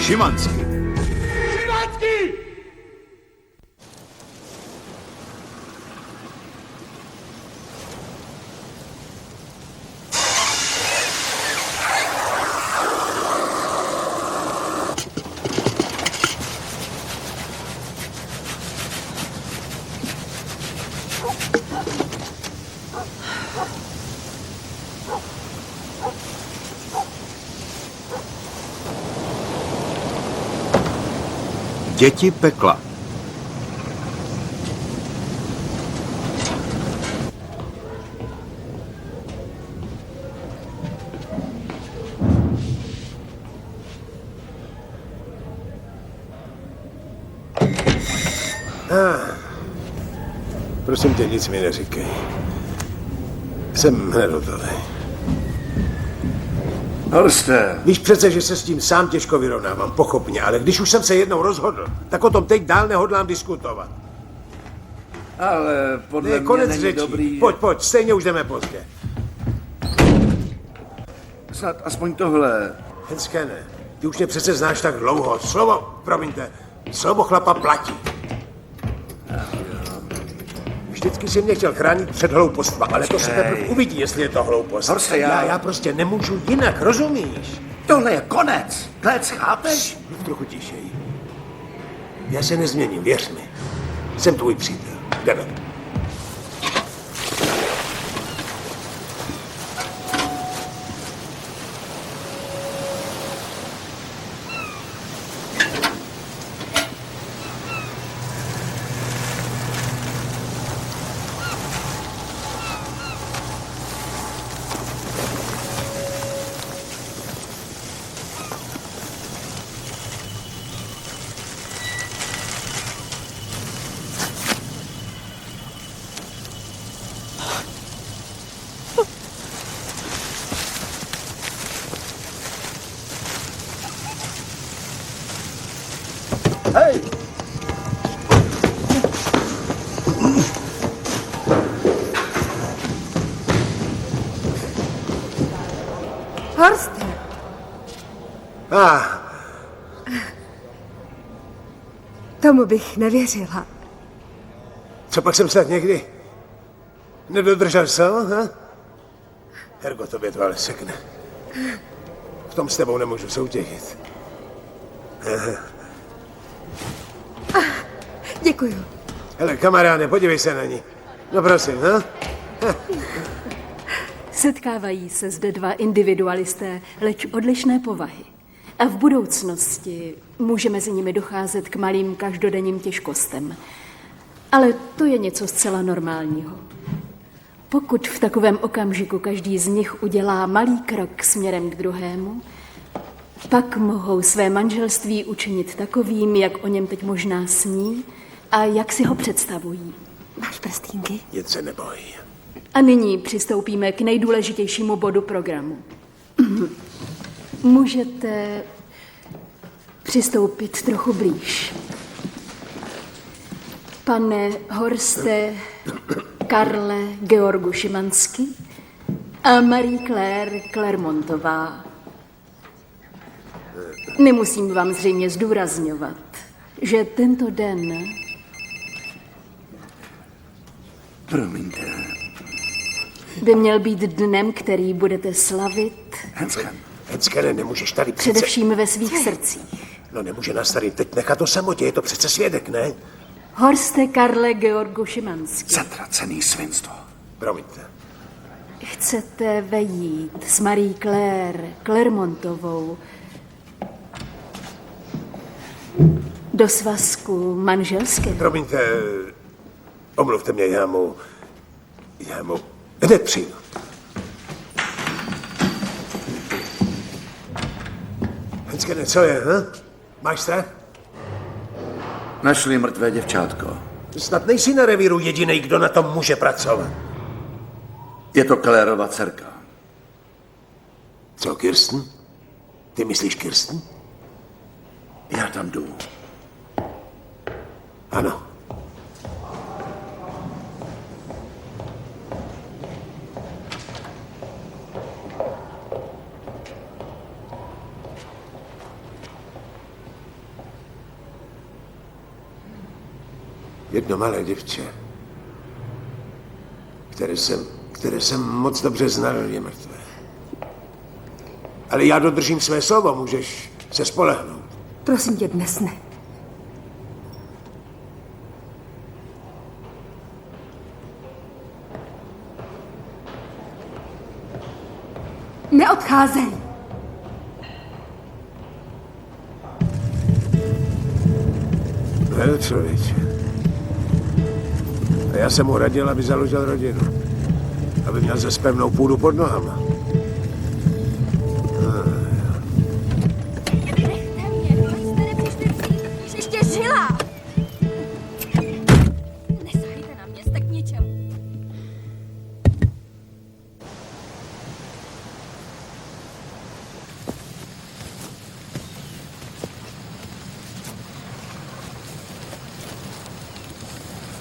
Šimanský. Děti pekla. Prosím tě, nic mi neříkej. Jsem hned hotový. Horste. Víš přece, že se s tím sám těžko vyrovnávám, pochop mě, ale když už jsem se jednou rozhodl, tak o tom teď dál nehodlám diskutovat. Ale podle mě konec není řečí. dobrý... Pojď, stejně už jdeme pozdě. Snad aspoň tohle. Henskene, ty už mě přece znáš tak dlouho. Slovo chlapa platí. Vždycky si mě chtěl chránit před hloupostma, ale to se teprve uvidí, jestli je to hloupost. Horste, já prostě nemůžu jinak, rozumíš? Tohle je konec. Klec, chápeš? Mluv trochu tišeji. Já se nezměním, věř mi. Jsem tvůj přítel. Jdeme. Hej! Horste. Tomu bych nevěřila. Co pak jsem snad někdy nedodržel slovo, ha? Hergo, tobě to ale sekne. V tom s tebou nemůžu soutěžit. Děkuju. Hele, kamaráde, podívej se na ní. No prosím, ha? Setkávají se zde dva individualisté, leč odlišné povahy. A v budoucnosti může mezi nimi docházet k malým každodenním těžkostem. Ale to je něco zcela normálního. Pokud v takovém okamžiku každý z nich udělá malý krok směrem k druhému, pak mohou své manželství učinit takovým, jak o něm teď možná sní a jak si ho představují. Máš prstínky? Nic se neboj. A nyní přistoupíme k nejdůležitějšímu bodu programu. Můžete přistoupit trochu blíž. Pane Horste Karle Georgu Šimansky a Marie Claire Clermontová. Nemusím vám zřejmě zdůrazňovat, že tento den... Promiňte. by měl být dnem, který budete slavit... Henskene, nemůžeš tady přece... Především ve svých srdcích. No nemůže nás tady teď nechat o samotě, je to přece svědek, ne? Horste Karle Georgu Šimansky. Zatracený svinstvo. Promiňte. Chcete vejít s Marie Claire Clermontovou do svazku manželské? Promiňte, omluvte mě, já mu hned přijdu. Henskene, co je, ha? Máš strach? Našli mrtvé děvčátko. Snad nejsi na revíru jedinej, kdo na tom může pracovat. Je to Clairova dcerka. Co, Kirsten? Ty myslíš Kirsten? Já tam jdu. Ano. jedno malé děvče, které jsem moc dobře znal, je mrtvé. Ale já dodržím své slovo, můžeš se spolehnout. Prosím tě, dnes ne. Neodcházej! Ne, člověče. A já jsem mu radil, aby založil rodinu. Aby měl zase pevnou půdu pod nohama. Ještě žila! Nesahejte na mě, jste k ničemu.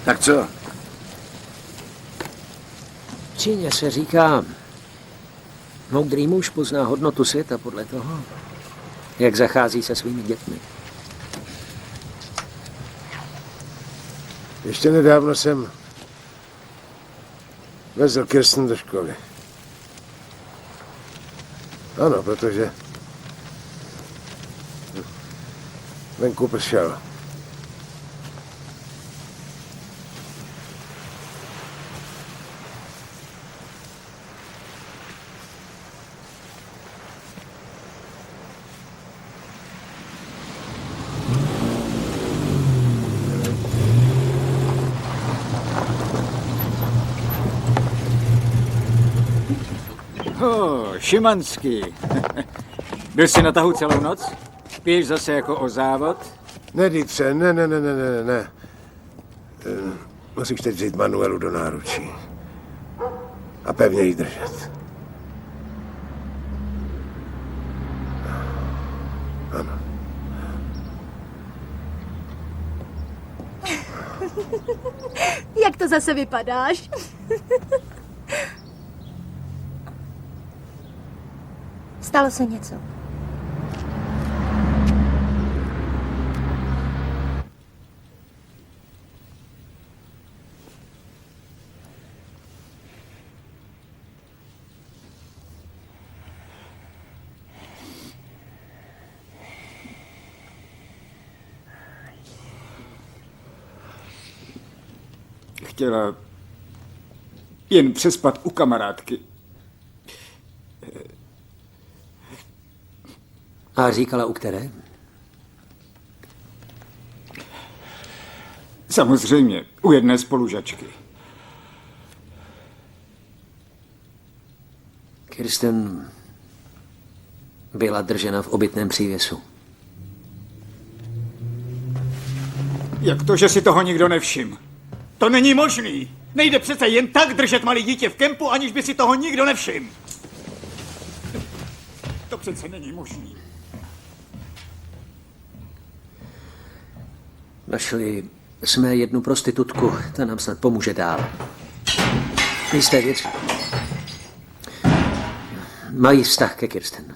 Tak co? V Číně se říká, moudrý muž pozná hodnotu světa podle toho, jak zachází se svými dětmi. Ještě nedávno jsem vezl Kirsten do školy. Ano, protože venku pršelo. Šimanský. Byl jsi na tahu celou noc? Piješ zase jako o závod? Ne, Dítře, ne. Musíš teď vzít Manuelu do náručí. A pevně ji držet. Ano. Jak to zase vypadáš? Stalo se něco. Chtěla jen přespat u kamarádky. A říkala u které? Samozřejmě, u jedné spolužačky. Kirsten byla držena v obytném přívěsu. Jak to, že si toho nikdo nevšiml? To není možný. Nejde přece jen tak držet malé dítě v kempu, aniž by si toho nikdo nevšiml. To přece není možný. Našli jsme jednu prostitutku, ta nám snad pomůže dál. Jisté věci. Mají vztah ke Kirsten.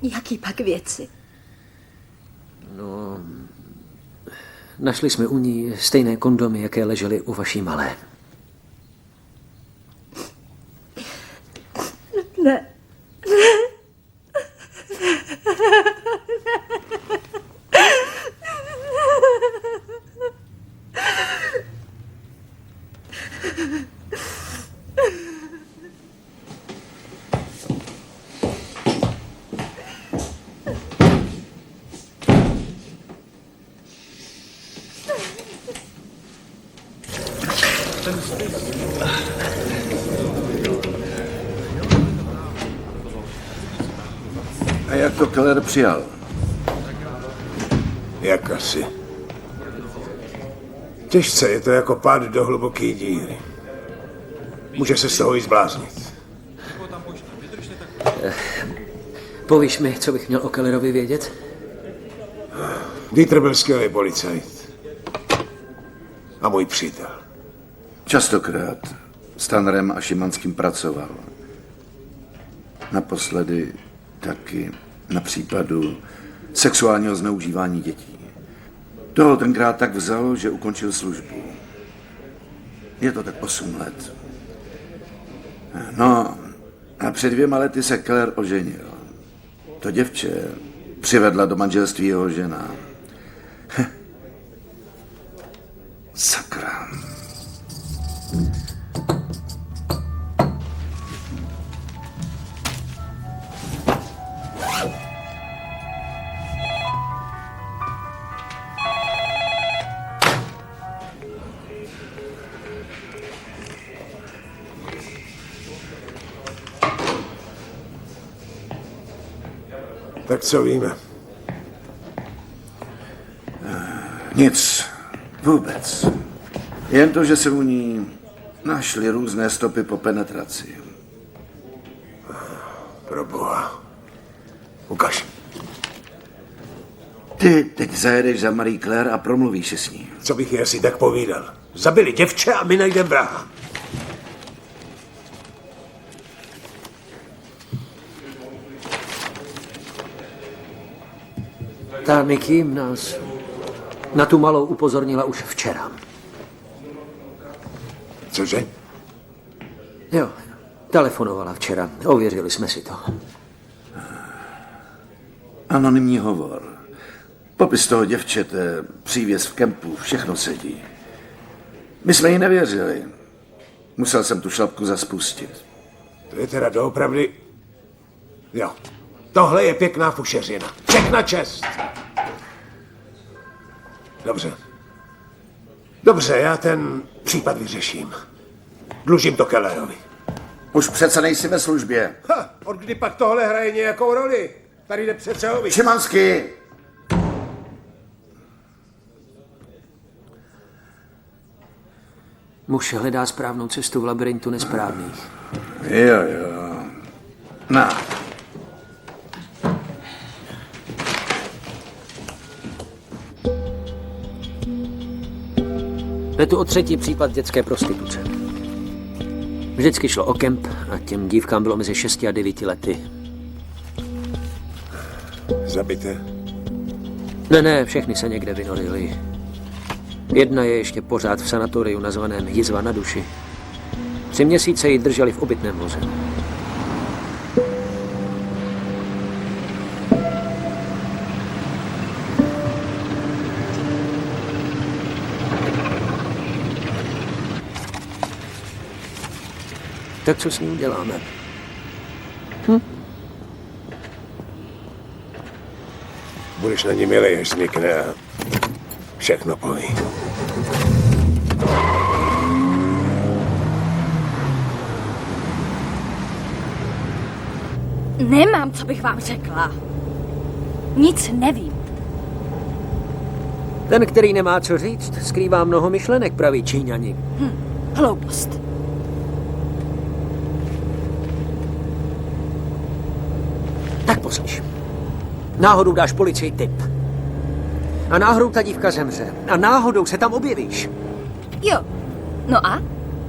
Jaký pak věci? No, našli jsme u ní stejné kondomy, jaké ležely u vaší malé. Ne. A jak to Keller přijal? Jak asi. Těžce, je to jako pád do hluboké díry. Může se z toho i zbláznit. Povíš mi, co bych měl o Kellerovi vědět? Dieter byl skvělý policajt. A můj přítel. Častokrát s Tannerem a Šimanským pracoval. Naposledy taky na případu sexuálního zneužívání dětí. Toho tenkrát tak vzalo, že ukončil službu. Je to tak 8 let. No, a před 2 lety se Keller oženil. To děvče přivedla do manželství jeho žena. Sakra. Tak co víme? Nic. Vůbec. Jen to, že se u ní našly různé stopy po penetraci. Proboha. Ukaž. Ty teď zajedeš za Marie Claire a promluvíš si s ní. Co bych jí asi tak povídal? Zabili děvče a my najdeme vraha. Ta Nikki nás na tu malou upozornila už včera. Cože? Jo, telefonovala včera. Ověřili jsme si to. Anonymní hovor. Popis toho děvčete, přívěs v kempu, všechno sedí. My jsme jí nevěřili. Musel jsem tu šlapku zaspustit. To je teda doopravdy... Jo. Tohle je pěkná fušeřina. Všechna čest. Dobře. Dobře, já ten případ vyřeším. Dlužím to Kellerovi. Už přece nejsi ve službě. Ha, od kdy pak tohle hraje nějakou roli? Tady jde přece o víc. Šimanský! Muž hledá správnou cestu v labirintu nesprávných. Jo. Na. Je tu o 3. případ dětské prostituce. Vždycky šlo o kemp a těm dívkám bylo mezi 6 a 9 lety. Zabité? Ne, všechny se někde vynorily. Jedna je ještě pořád v sanatoriu nazvaném Jizva na duši. 3 měsíce ji drželi v obytném voze. Tak co s ní uděláme? Budeš na ní milej, až znikne a všechno poví. Nemám, co bych vám řekla. Nic nevím. Ten, který nemá co říct, skrývá mnoho myšlenek, praví Číňani. Hloupost. Tak poslyš. Náhodou dáš policii tip. A náhodou ta dívka zemře. A náhodou se tam objevíš. Jo. No a?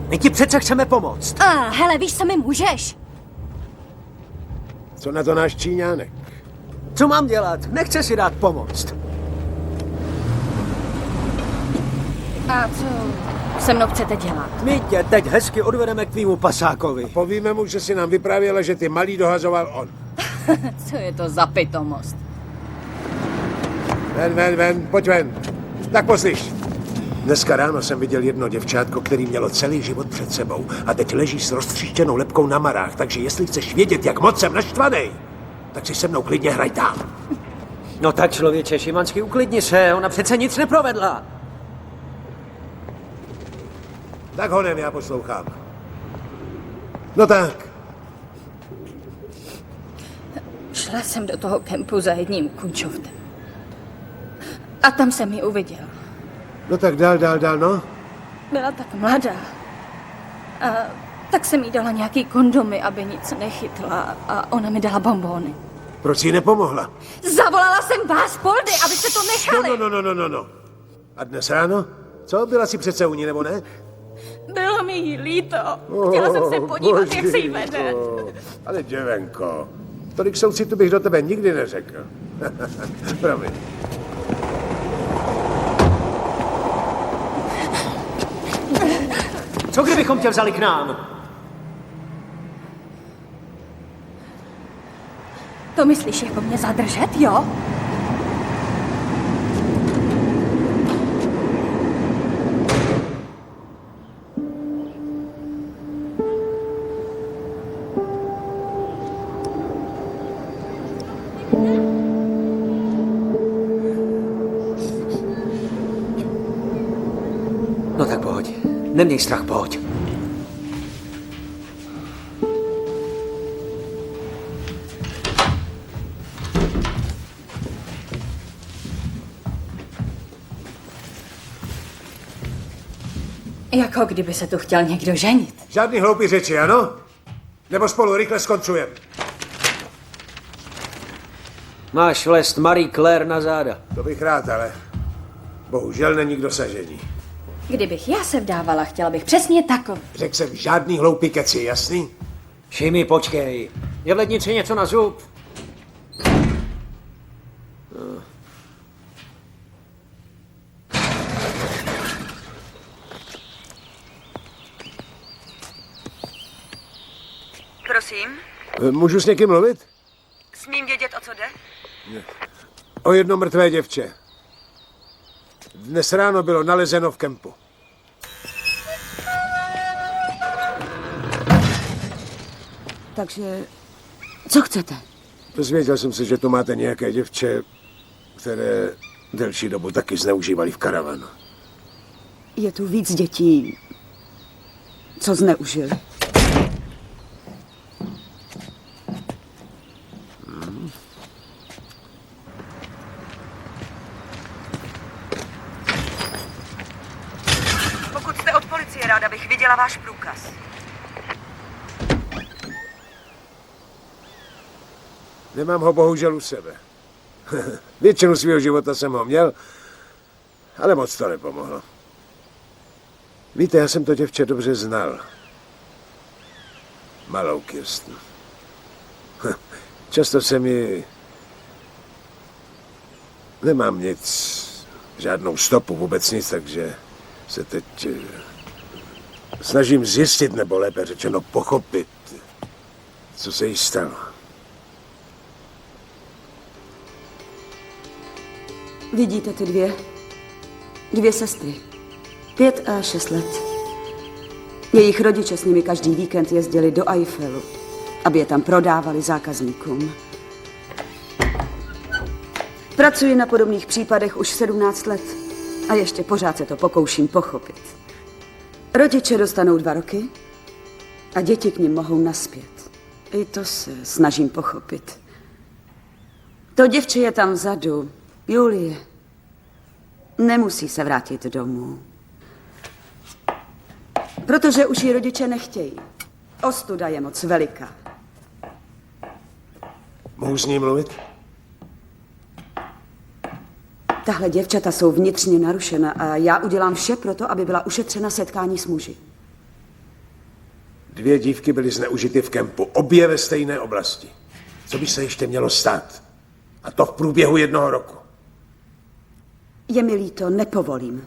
My ti přece chceme pomoct. Hele, víš, co mi můžeš? Co na to náš Číňánek? Co mám dělat? Nechce si dát pomoct. A co se mnou chcete dělat? My tě teď hezky odvedeme k tvýmu pasákovi. Povíme mu, že si nám vyprávěla, že ty malý dohazoval on. Co je to za pitomost? Ven, pojď ven. Tak poslyš. Dneska ráno jsem viděl jedno děvčátko, který mělo celý život před sebou a teď leží s roztříštěnou lebkou na marách, takže jestli chceš vědět, jak moc jsem naštvanej, tak si se mnou klidně hraj tam. No tak člověče, Šimanský, uklidni se, ona přece nic neprovedla. Tak honem, já poslouchám. No tak. Šla jsem do toho kempu za jedním kunčovtem. A tam jsem ji uviděl. No tak dál, no. Byla tak mladá. A tak jsem jí dala nějaký kondomy, aby nic nechytla. A ona mi dala bonbóny. Proč jí nepomohla? Zavolala jsem vás, Poldy, abyste to nechali. No. A dnes ráno? Co? Byla si přece u ní, nebo ne? Bylo mi jí líto. Chtěla jsem se podívat, jak se jí vede. Ale děvenko, tolik soucitu bych do tebe nikdy neřekl. Promiň. Co kdybychom tě vzali k nám? To myslíš jako mě zadržet, jo? No tak pojď. Neměj strach, pojď. Jako kdyby se tu chtěl někdo ženit. Žádný hloupý řeči, ano? Nebo spolu rychle skoncujeme. Máš vlést Marie Claire na záda. To bych rád, ale bohužel není k dosažení. Kdybych já se vdávala, chtěla bych přesně takový. Řekl jsem žádný hloupý keci, jasný? Šimi, počkej. Je v lednici něco na zub? Prosím, Můžu s někým mluvit? smím vědět, o co jde? O jedno mrtvé děvče. Dnes ráno bylo nalezeno v kempu. Takže, co chcete? Dozvěděl jsem se, že tu máte nějaké děvče, které delší dobu taky zneužívali v karavanu. Je tu víc dětí, co zneužili. Pokud jste od policie, ráda bych viděla váš průkaz. Nemám ho bohužel u sebe. Většinu svého života jsem ho měl, ale moc to nepomohlo. Víte, já jsem to děvče dobře znal. Malou Kirsten. Často se mi... Nemám nic, žádnou stopu, vůbec nic, takže se teď snažím zjistit, nebo lépe řečeno pochopit, co se jí stalo. Vidíte ty dvě sestry. 5 a 6 let. Jejich rodiče s nimi každý víkend jezdili do Eiffelu, aby je tam prodávali zákazníkům. Pracuji na podobných případech už 17 let a ještě pořád se to pokouším pochopit. Rodiče dostanou 2 roky a děti k nim mohou naspět. I to se snažím pochopit. To děvče je tam vzadu, Julie. Nemusí se vrátit domů. Protože už ji rodiče nechtějí. Ostuda je moc veliká. Mohu s ní mluvit? Tahle děvčata jsou vnitřně narušena a já udělám vše pro to, aby byla ušetřena setkání s muži. 2 dívky byly zneužity v kempu, obě ve stejné oblasti. Co by se ještě mělo stát? A to v průběhu 1 roku. Je mi líto, nepovolím.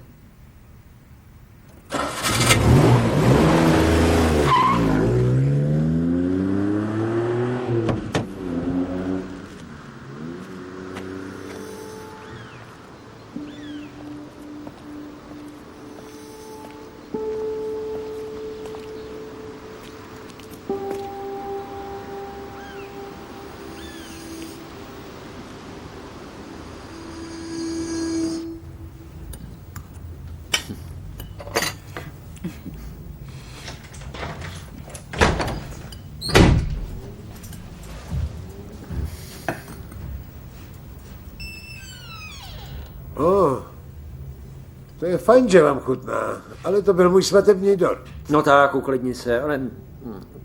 To je fajn, že vám chutná, ale to byl můj svatební dort. No tak, uklidni se.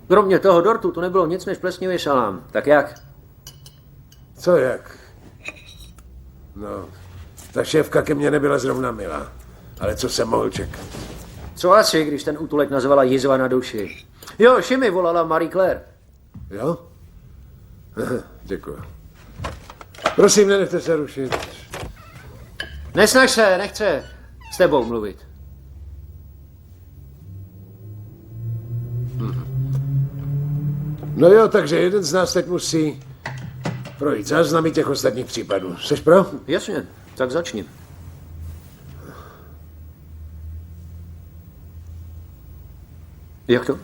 Kromě toho dortu to nebylo nic než plesnivý šalám. Tak jak? Co jak? No, ta šéfka ke mně nebyla zrovna milá, ale co jsem mohl čekat? Co asi, když ten útulek nazvala jizva na duši? Jo, Šimi volala Marie Claire. Jo? Děkuji. Prosím, nenechte se rušit. Nesnaž se, nechce s tebou mluvit. No jo, takže jeden z nás teď musí projít záznamy těch ostatních případů. Jseš pro? Jasně, tak začni. Jak to?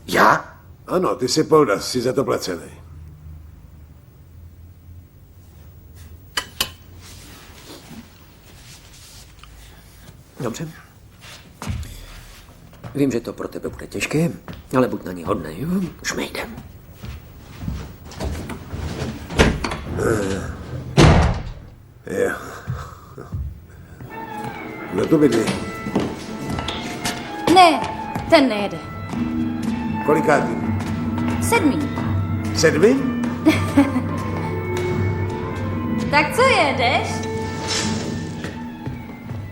Já? Ano, ty jsi Poldas, jsi za to placený. Dobře. Vím, že to pro tebe bude těžké, ale buď na ní hodnej, jo? Už mi jde. Jo. Kdo tu bydlí? Ne, ten nejede. Kolikátý? 7. 7? Tak co jedeš?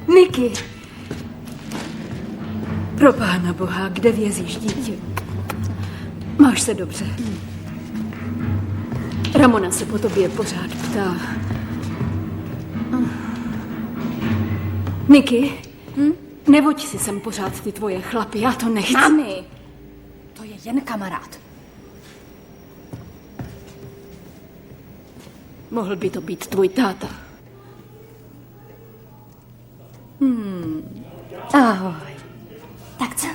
Niky! Pro pána boha, kde vězíš, dítě? Máš se dobře. Ramona se po tobě pořád ptá. Niky, nevoď si sem pořád ty tvoje chlapy, já to nechci. Mami, to je jen kamarád. Mohl by to být tvůj táta. Ahoj. Tak co?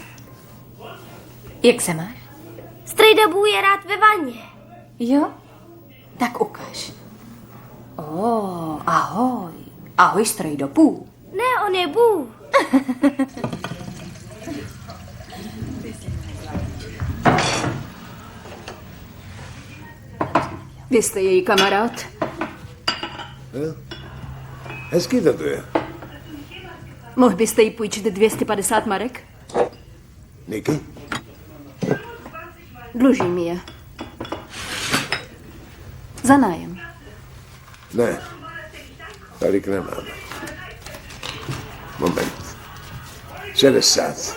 Jak se máš? Strejda Bů je rád ve vaně. Jo? Tak ukaž. Ahoj. Ahoj, strejdo Bů. Ne, on je Bů. Vy jste její kamarád? Hezký to tu je. Mohl byste jí půjčit 250 marek? Niky? Dluží mi je. Za nájem. Ne. Tolik nemám. Moment. 60.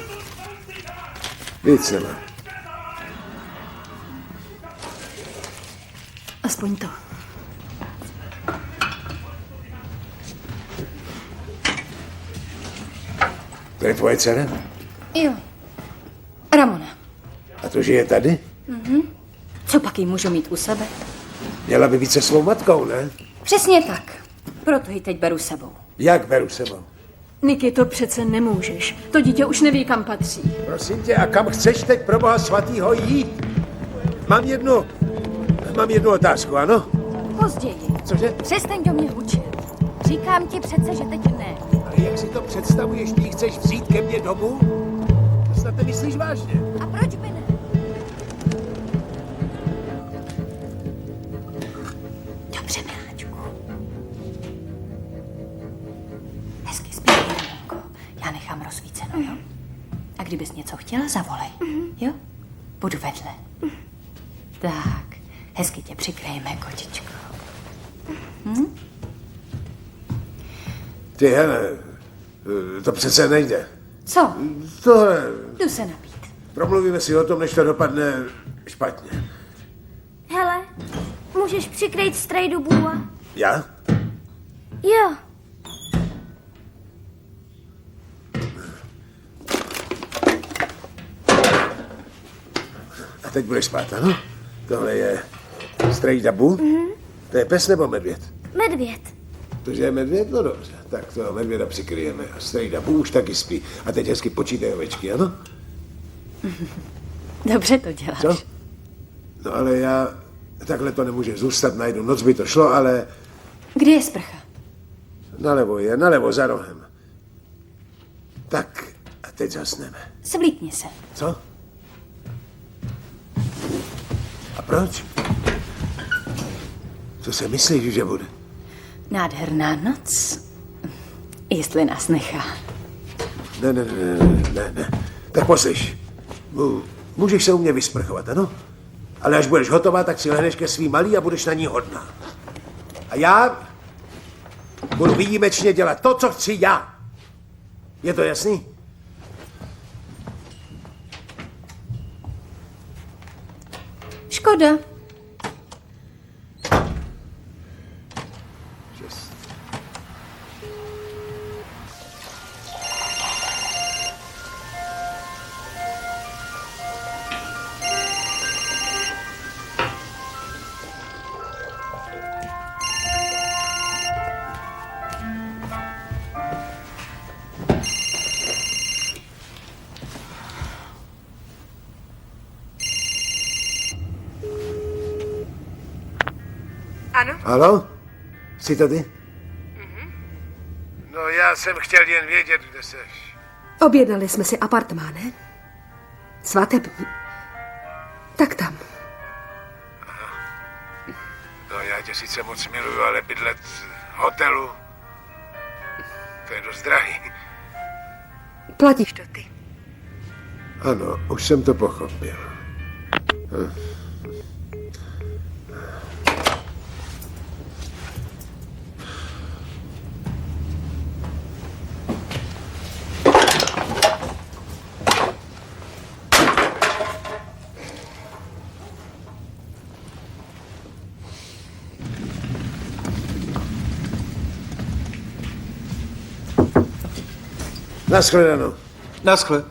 Víc nemám. Aspoň to. To je tvoje dcera? Jo. Ramona. A to žije tady? Co pak jí můžu mít u sebe? Měla by být se svou matkou, ne? Přesně tak. Proto ji teď beru sebou. Jak beru sebou? Niky, to přece nemůžeš. To dítě už neví, kam patří. Prosím tě, a kam chceš teď pro Boha svatýho jít? Mám jednu otázku, ano? Později. Cože? Přestaň do mě hučet. Říkám ti přece, že teď ne. Ale jak si to představuješ, ty ji chceš vzít ke mně domů? To snad nemyslíš vážně? A proč by ne? Dobře, miláčku. Hezky zpívej, Ramonko. Já nechám rozsvíceno, jo? A kdybys něco chtěla, zavolej. Jo? Budu vedle. Tak, hezky tě přikryjeme, kočičko. Ty, hele, to přece nejde. Co? Tohle, Jdu se napít. promluvíme si o tom, než to dopadne špatně. Hele, můžeš přikrýt strejdu Bůa? Já? Jo. A teď budeš spát, ano? Tohle je strejda Bu? To je pes nebo medvěd? Medvěd. Tože je medvěd? No dobře, tak toho medvěda přikryjeme. A strejda Bu už taky spí. A teď hezky počítaj ovečky, ano? Dobře to děláš. Co? No ale já... Takhle to nemůže zůstat, na jednu noc by to šlo, ale... Kde je sprcha? Nalevo, za rohem. Tak, a teď zasneme. Svlítni se. Co? A proč? Co se myslíš, že bude? Nádherná noc. Jestli nás nechá. Ne. Tak poslyš. Můžeš se u mě vysprchovat, ano? Ale až budeš hotová, tak si lehneš ke svý malý a budeš na ní hodná. A já budu výjimečně dělat to, co chci já. Je to jasný? Škoda. Ano? Halo? Jsi to ty? No, já jsem chtěl jen vědět, kde seš. Objednali jsme si apartmán, ne? Svatební. Tak tam. No, já tě sice moc miluju, ale bydlet v hotelu, to je dost drahý. Platíš to ty. Ano, už jsem to pochopil. Naschledanou. Naschle.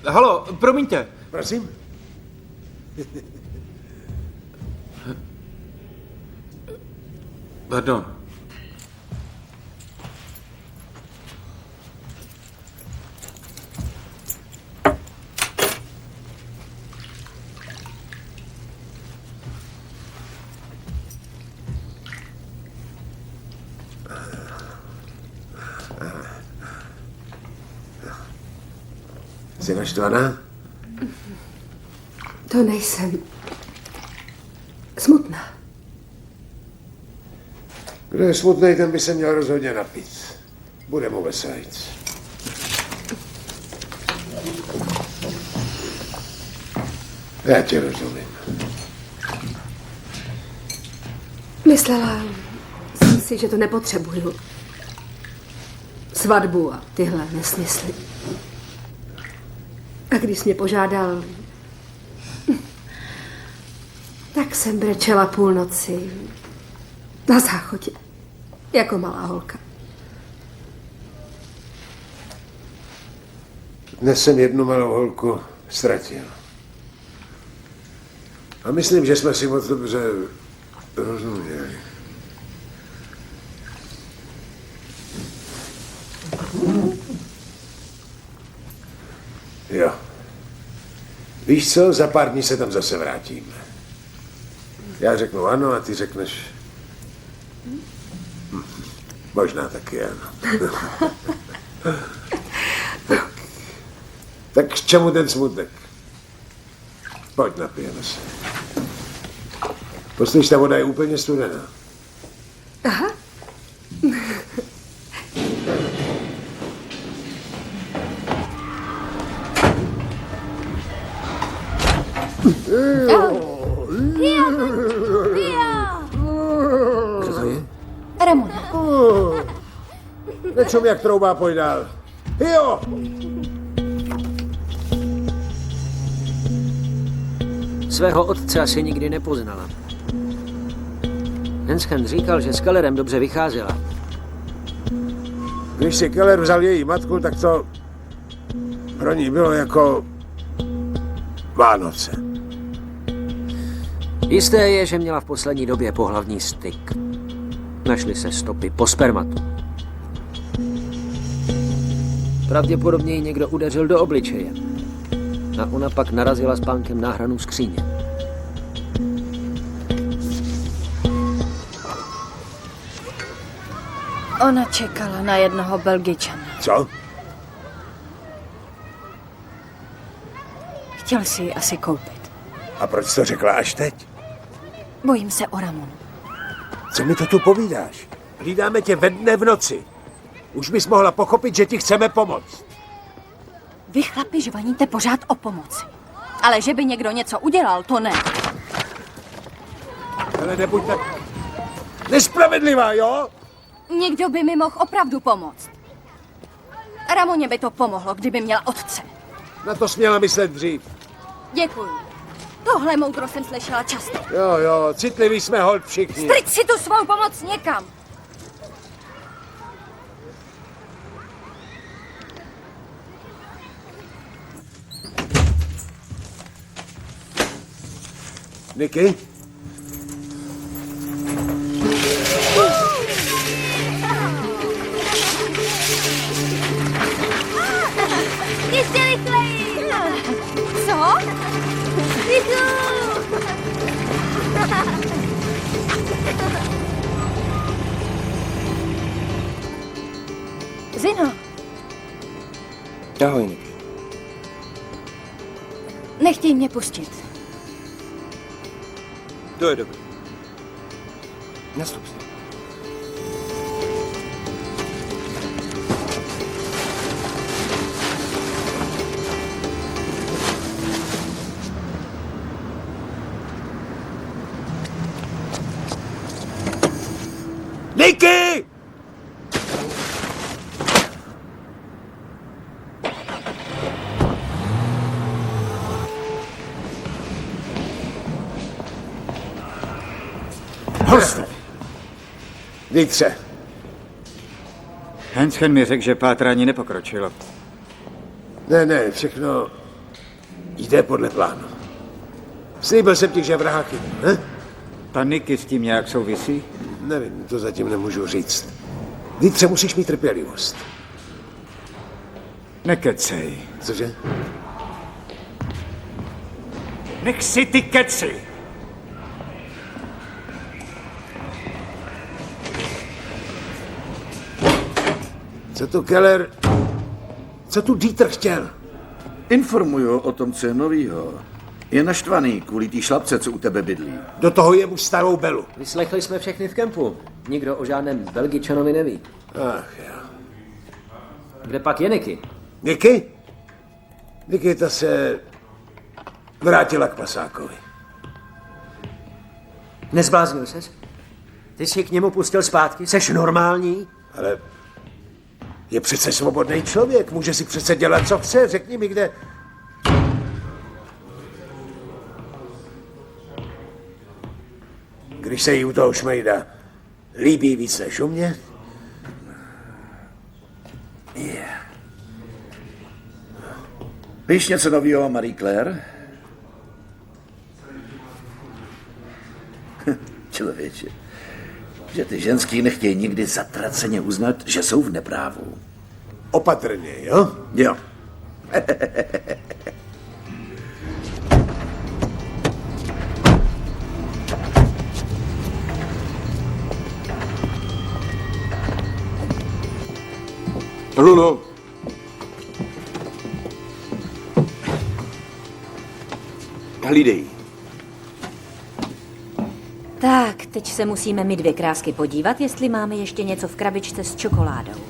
Halo, promiňte. Prosím? Pardon. Jsi naštvaná? To nejsem. Smutná. Kdo je smutnej, ten by se měl rozhodně napít. Bude mu veselíc. Já tě rozumím. Myslela jsem si, že to nepotřebuju. Svatbu a tyhle nesmysly. A když jsi mě požádal, tak jsem brečela půlnoci na záchodě, jako malá holka. Dnes jsem jednu malou holku ztratil. A myslím, že jsme si moc dobře rozuměli. Jo. Víš co, za pár dní se tam zase vrátíme. Já řeknu ano a ty řekneš... Možná taky ano. tak k čemu ten smutek? Pojď, napijeme se. Poslyš, ta voda je úplně studená. Aha. Co to je? Ramona. Nečum, jak troubá, pojď dál. Jo! Svého otce asi nikdy nepoznala. Henschen říkal, že s Kellerem dobře vycházela. Když si Keller vzal její matku, tak to pro ní bylo jako Vánoce. Jisté je, že měla v poslední době pohlavní styk. Našly se stopy po spermatu. Pravděpodobně ji někdo udeřil do obličeje. A ona pak narazila spánkem na hranu skříně. Ona čekala na jednoho Belgičana. Co? Chtěl si ji asi koupit. A proč to řekla až teď? Bojím se o Ramonu. Co mi to tu povídáš? Hlídáme tě ve dne v noci. Už bys mohla pochopit, že ti chceme pomoct. Vy chlapi žvaníte pořád o pomoci. Ale že by někdo něco udělal, to ne. Ale nebuď tak nespravedlivá, jo? Někdo by mi mohl opravdu pomoct. Ramoně by to pomohlo, kdyby měla otce. Na to směla myslet dřív. Děkuju. Tohle moudro jsem slyšela často. Jo, citliví jsme holt všichni. Stryč si tu svou pomoc někam. Niky? Ještě rychleji! Co? Jdu! Zino, Ahoj, Niky. nechtěj mě pustit. To je dobrý. Nastup si. Niky! Hoste! Vítře. Hensken mi řekl, že pátrání nepokročilo. Ne, všechno jde podle plánu. Slíbil jsem ti, že vraha chytnu, ne? Pan Niky s tím nějak souvisí? Nevím, to zatím nemůžu říct. Vítře, musíš mít trpělivost. Nekecej. Cože? Nech si ty keci! Co tu Keller... Co tu Dieter chtěl? Informuju o tom, co je novýho. Je naštvaný kvůli té šlapce, co u tebe bydlí. Do toho je mu starou Belu. Vyslechli jsme všechny v kempu. Nikdo o žádném Belgičanovi neví. Ach jo. Kde pak je Niky? Niky? Niky, ta se vrátila k pasákovi. Nezbláznil ses? Ty jsi k němu pustil zpátky? Seš normální? Ale je přece svobodný člověk, může si přece dělat, co chce. Řekni mi, kde... Když se jí u toho šmejda líbí víc než u mě? Yeah. Víš něco nového o Marie Claire? Člověče, že ty ženský nechtějí nikdy zatraceně uznat, že jsou v neprávu. Opatrně, jo? Jo. Luno. Hlídej. Tak, teď se musíme my dvě krásky podívat, jestli máme ještě něco v krabičce s čokoládou.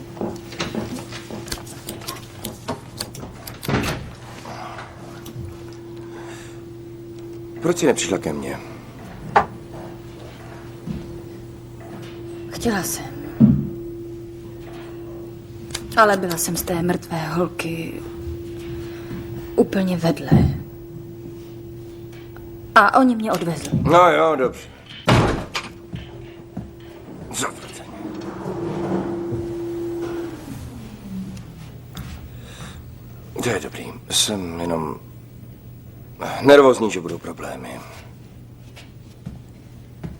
Proč jsi nepřišla ke mně? Chtěla jsem. Ale byla jsem z té mrtvé holky úplně vedle. A oni mě odvezli. No jo, dobře. Zatraceně. To je dobrý. Jsem jenom nervózní, že budou problémy.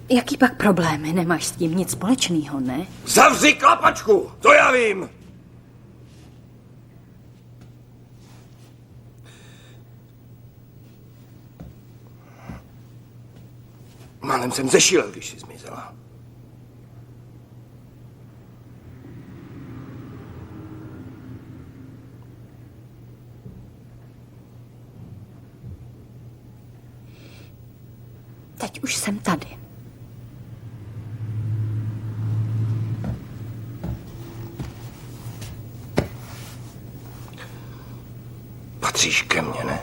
Jaký pak problémy? Nemáš s tím nic společného, ne? Zavři klapačku, to já vím. Málem jsem zešílel, když jsi zmizela. Teď už jsem tady. Patříš ke mně, ne?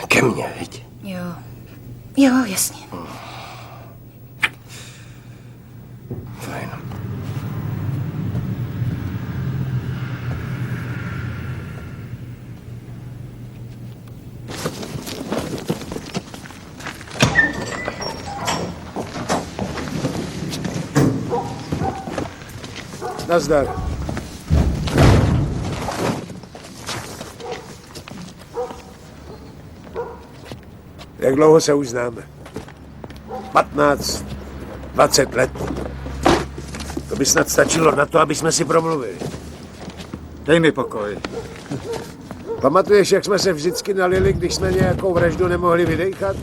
Ke mně, viď? Jo, jasně. Fajn. Nazdar. Jak dlouho se už známe? 15, 20 let. To by snad stačilo na to, aby jsme si promluvili. Dej mi pokoj. Pamatuješ, jak jsme se vždycky nalili, když jsme nějakou vraždu nemohli vydejchat?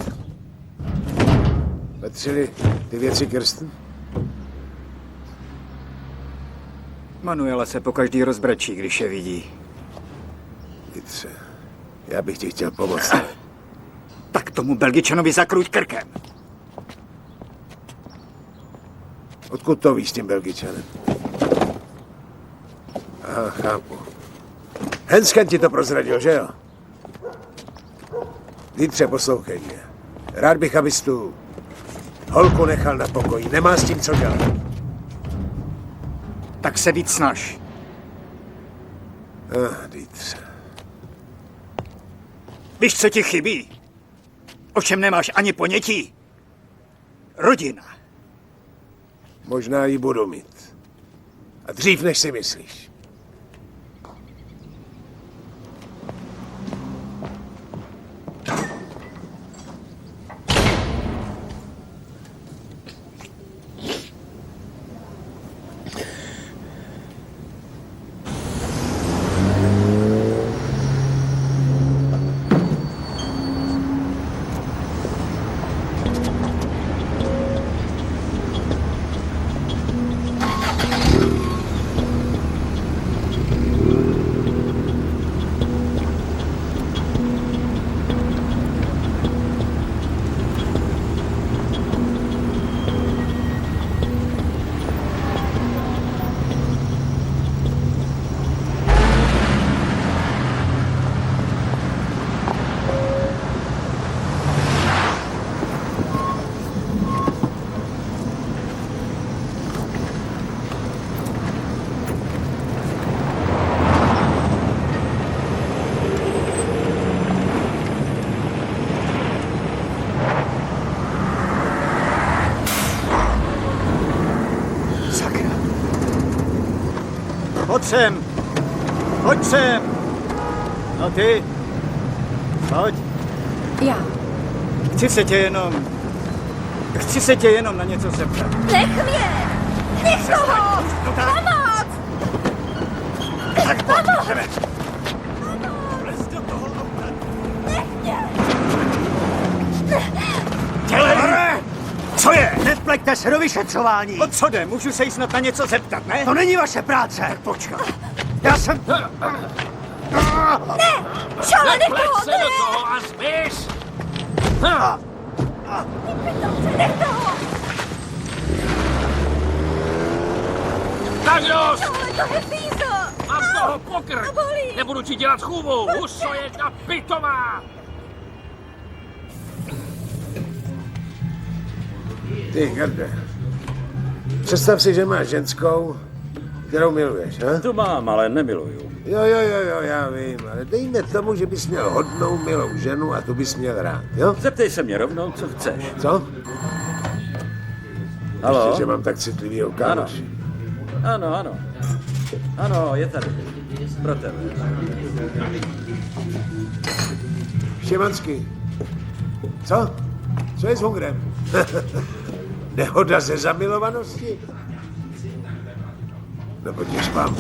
Patřili ty věci Kirsten? Manuela se pokaždý rozbrečí, když je vidí. Jitře, já bych ti chtěl pomoct. Tak tomu Belgičanovi zakruť krkem. Odkud to víš s tím Belgičanem? Aha, chápu. Hensken ti to prozradil, že jo? Jitře, poslouchej mě. Rád bych, abys tu holku nechal na pokoji. Nemá s tím co dělat. Tak se víc snaž. Jitře. Víš, co ti chybí? O čem nemáš ani ponětí? Rodina. Možná ji budu mít. A dřív, než si myslíš. Pojď sem! Pojď sem! No ty? Pojď. Já. Chci se tě jenom na něco zeptat. Nech mě! Nech toho! No tak. Pomoc! Tak pojď, jdeme. Vlez do toho auta. Nech mě! Dělej! Co je? Nevpleťte se do vyšetřování! O co jde? Můžu se jí snad na něco zeptat, ne? To není vaše práce! Tak počkat. Já jsem... Ne! Šale, nech toho! se do toho a zběž! Nech toho! Tak dost! Šale, to je fízl! Mám z toho pokrk! bolí. Nebudu ti dělat chůvu! Huso je ta pitomá! Ty, Garde. Představ si, že máš ženskou, kterou miluješ, ha? Tu mám, ale nemiluju. Jo, já vím, ale dejme tomu, že bys měl hodnou, milou ženu a tu bys měl rád, jo? Zeptej se mě rovnou, co chceš. Co? Halo? Ještě, že mám tak citlivýho kámoše. Ano. Ano, je tady. Pro tebe. Štěmanský. Co? Co je s Hungrem? Nehoda ze zamilovanosti? No potěž vám.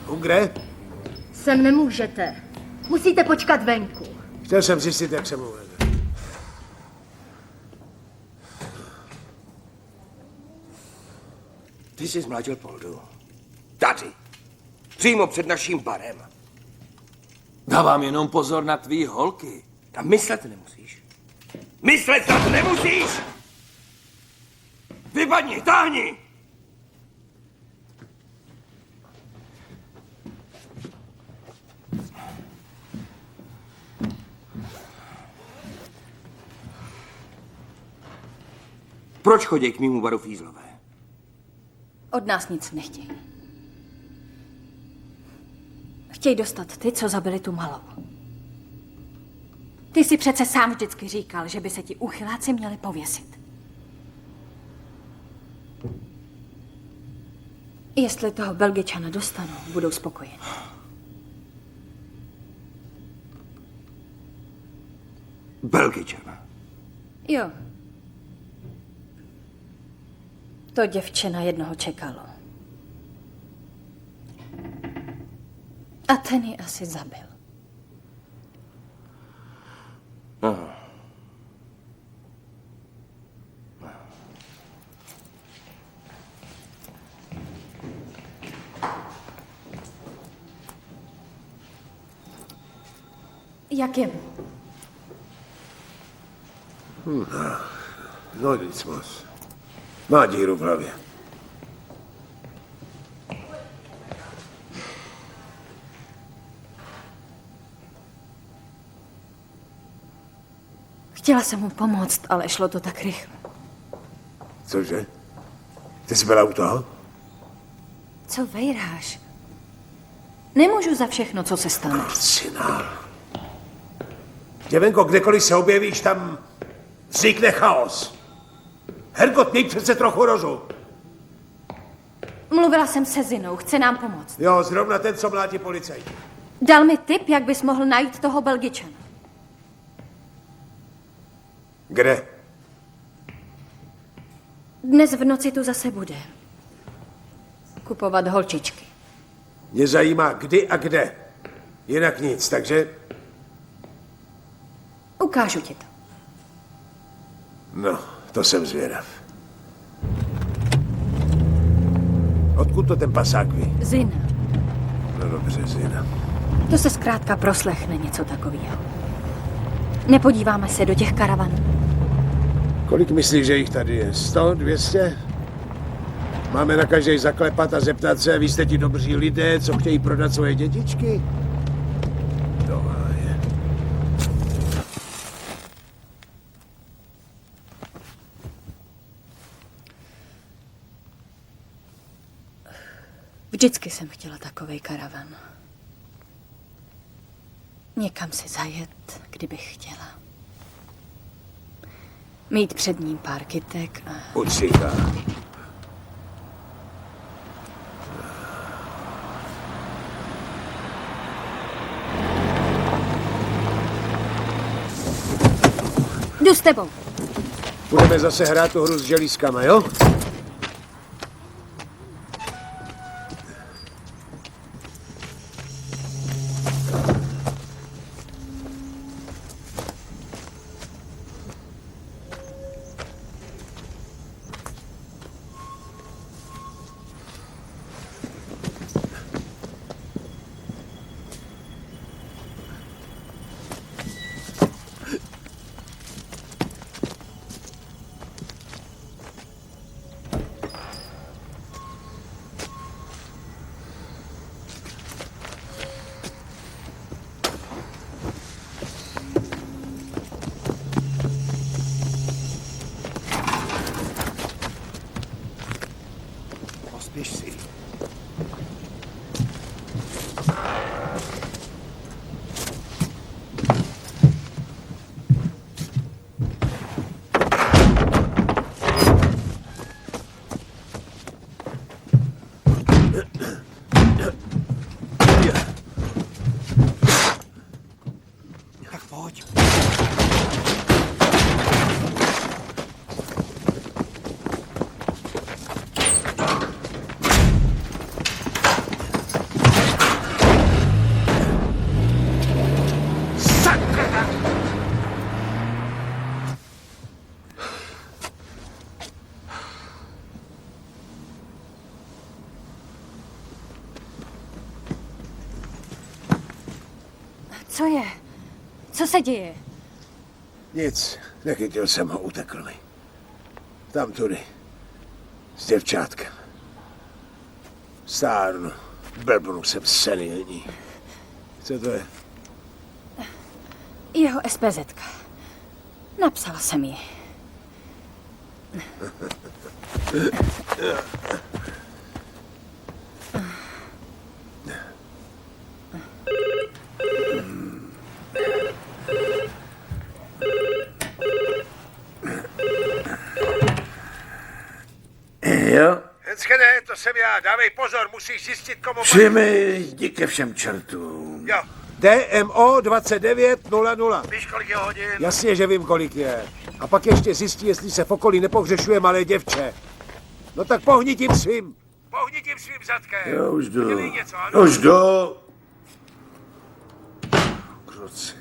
Hungre? Sem nemůžete. Musíte počkat venku. Chtěl jsem zjistit, jak se mu vede. Ty jsi zmlátil Poldu. Tady. Přímo před naším barem. Dávám jenom pozor na tvý holky. A myslet nemusíš. Myslet na to nemusíš! Vypadni, táhni! Proč chodí k mému baru Fízlové? Od nás nic nechtějí. Chtějí dostat ty, co zabili tu malou. Ty jsi přece sám vždycky říkal, že by se ti úchyláci měli pověsit. Jestli toho Belgičana dostanou, budou spokojeni. Belgičana? Jo. To děvče na jednoho čekalo. A ten ji asi zabil. Jak je? No nic moc. Má díru v hlavě. Chtěla jsem mu pomoct, ale šlo to tak rychle. Cože? Ty jsi byla u toho? Co vejráš? Nemůžu za všechno, co se stane. Synál. Děvenko, kdekoliv se objevíš, tam vznikne chaos. Hergot, měj přece trochu rozum. Mluvila jsem se Zinou, chce nám pomoct. Jo, zrovna ten, co mlátí policajt. Dal mi tip, jak bys mohl najít toho Belgičana. Kde? Dnes v noci tu zase bude. Kupovat holčičky. Mě zajímá, kdy a kde. Jinak nic, takže... Ukážu ti to. No, to jsem zvědav. Odkud to ten pasák ví? Zina. No dobře, Zina. To se zkrátka proslechne něco takového. Nepodíváme se do těch karavanů. Kolik myslíš, že jich tady je? 100? 200? Máme na každej zaklepat a zeptat se, vy jste ti dobří lidé, co chtějí prodat svoje dětičky? To je. Vždycky jsem chtěla takovej karavan. Někam si zajet, kdybych chtěla. Mít před ním pár kytek a... Ucíká. Jdu s tebou. Budeme zase hrát tu hru s želízkama, jo? Pospěš si. Tak pojď. Co je? Co se děje? Nic, nechytil jsem ho, utekl mi. Tam tudy. S děvčátkem. Stárnu. Blbnu, jsem senilní. Co to je? Jeho SPZka. Napsala jsem ji. Jo? Henskene, to jsem já. Dávej pozor, musíš zjistit, komu... Přijmi, jdi ke všem čertům. Jo. DMO 2900. Víš, kolik je hodin? Jasně, že vím, kolik je. A pak ještě zjistí, jestli se v okolí nepohřešuje malé děvče. No tak pohni tím svým. Pohni tím svým zadkem. Jo, už jdu. Dělej něco, ano? Už jdu. Kruci.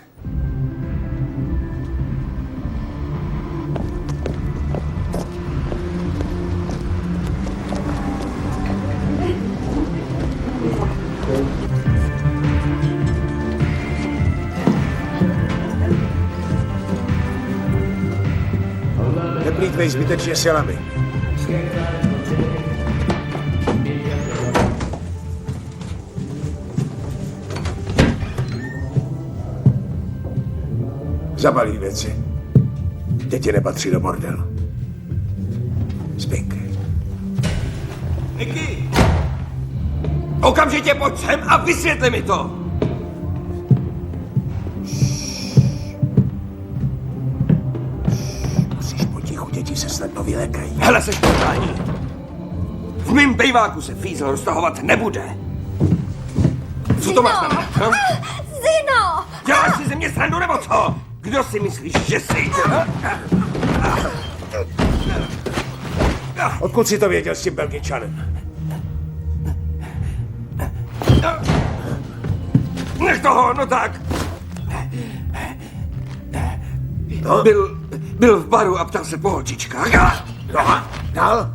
neplýtvej zbytečně silami. Zabalí věci. Děti nepatří do bordelu. Spinkej. Niky! Okamžitě pojď sem a vysvětli mi to! Musíš potichu, děti se snadno vylékají. Hele, seš totální. V mým bejváku se fízl roztahovat nebude. Co to máš tam? Hm? Zino! Děláš si ze mě srandu nebo co? Kdo si myslíš, že jsi? Odkud jsi to věděl s tím Belgičanem? Nech toho, no tak. No? Byl v baru a ptal se po holčičkách. No a dál?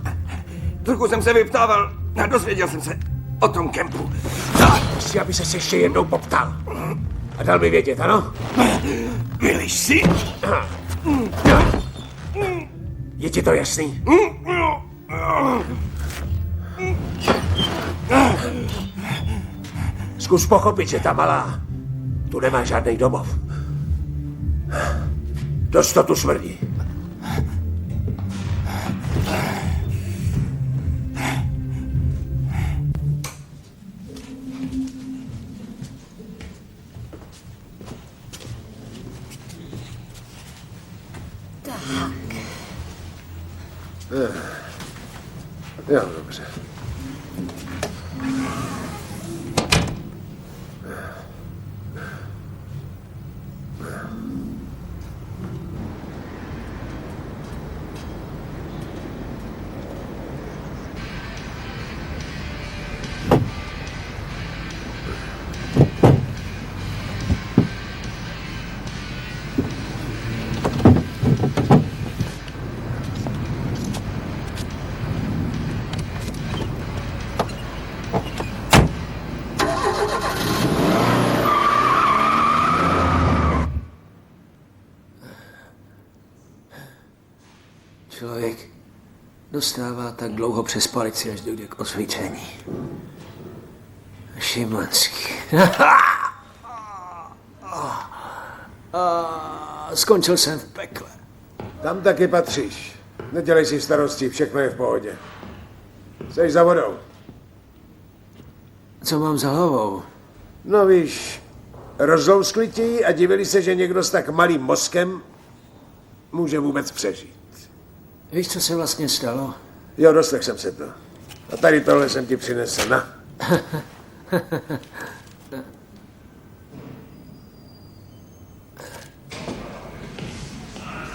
Trochu jsem se vyptával a dozvěděl jsem se o tom kempu. Chci, aby se ještě jednou poptal. A dal mi vědět, ano? Vyliš si? Je ti to jasný? Zkus pochopit, že ta malá tu nemá žádný domov. Dost to tu smrdí. Jo, dobře. Člověk dostává tak dlouho přes palici, až dojde k osvícení. Šimlanský. Skončil jsem v pekle. Tam taky patříš. Nedělej si starosti, všechno je v pohodě. Jseš za vodou. Co mám za hlavou? No víš, rozlouskli ti a divili se, že někdo s tak malým mozkem může vůbec přežít. Víš, co se vlastně stalo? Jo, doslech jsem se to. A tady tohle jsem ti přinesl, na.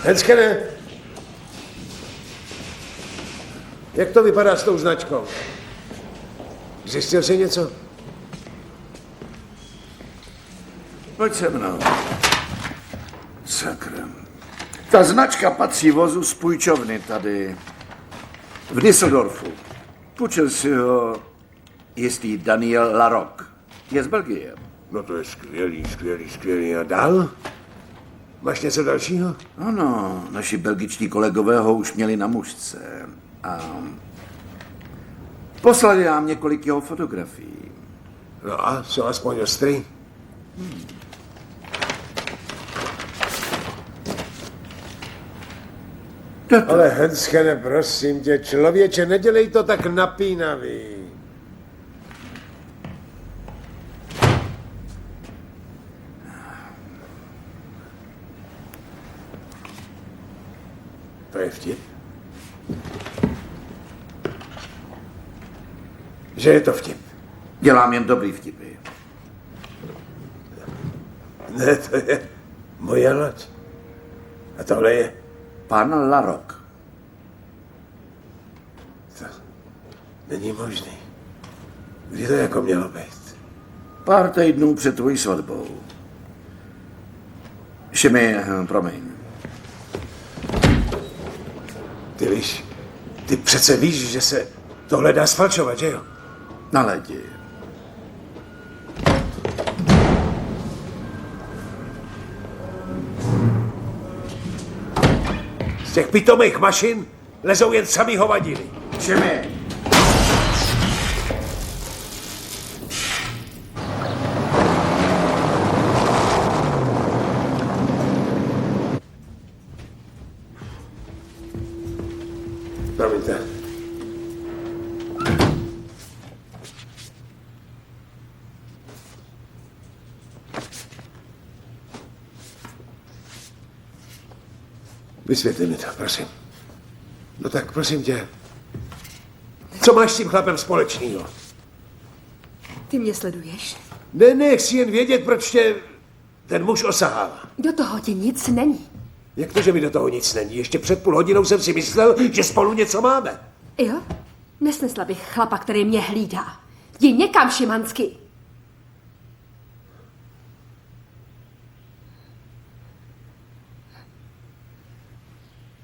Henskene, jak to vypadá s tou značkou? Zjistil jsi něco? Pojď se mnou. Sakra. Ta značka patří vozu z půjčovny tady v Düsseldorfu. Půjčil si ho jistý Daniel Larocque. Je z Belgie. No to je skvělý. A dál? Máš něco dalšího? Ano, naši belgičtí kolegové ho už měli na mužce. A poslali nám několik jeho fotografií. No a jsou aspoň ostrý? Ale Henskene, prosím tě, člověče, nedělej to tak napínavý. To je vtip? Že je to vtip? Dělám jen dobrý vtipy. Ne, to je moje loď. A tohle je? Pan Larocque. To není možný. Kdy to jako mělo být? Pár týdnů před tvojí svatbou. Šimi, promiň. Ty přece víš, že se tohle dá sfalšovat, že jo? Na ledě. těch pitomých mašin lezou jen samý hovadiny. Jimmy! Promiňte. Vysvětli mi to, prosím. No tak prosím tě, co máš s tím chlapem společného? Ty mě sleduješ? Ne, chci jen vědět, proč tě ten muž osahává. Do toho ti nic není. Jak to, že mi do toho nic není? Ještě před půl hodinou jsem si myslel, že spolu něco máme. Jo? Nesnesla bych chlapa, který mě hlídá. Jdi někam, Šimansky.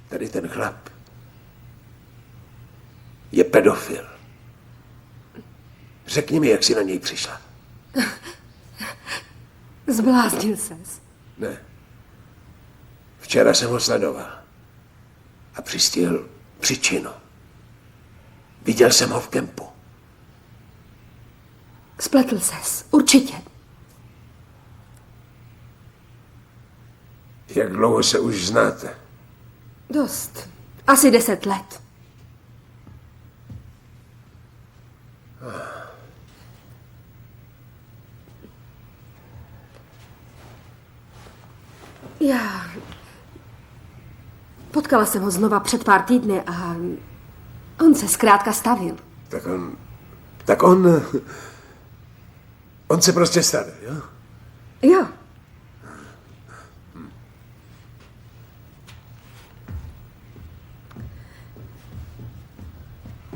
Tady ten chlap je pedofil. Řekni mi, jak jsi na něj přišla. Zbláznil ses. Ne. Včera jsem ho sledoval a přistihl příčinu. Viděl jsem ho v kempu. Spletl ses, určitě. Jak dlouho se už znáte? Dost. Asi 10 let. Já... Potkala jsem ho znova před pár týdny a on se zkrátka stavil. Tak on se prostě stavil, jo? Jo.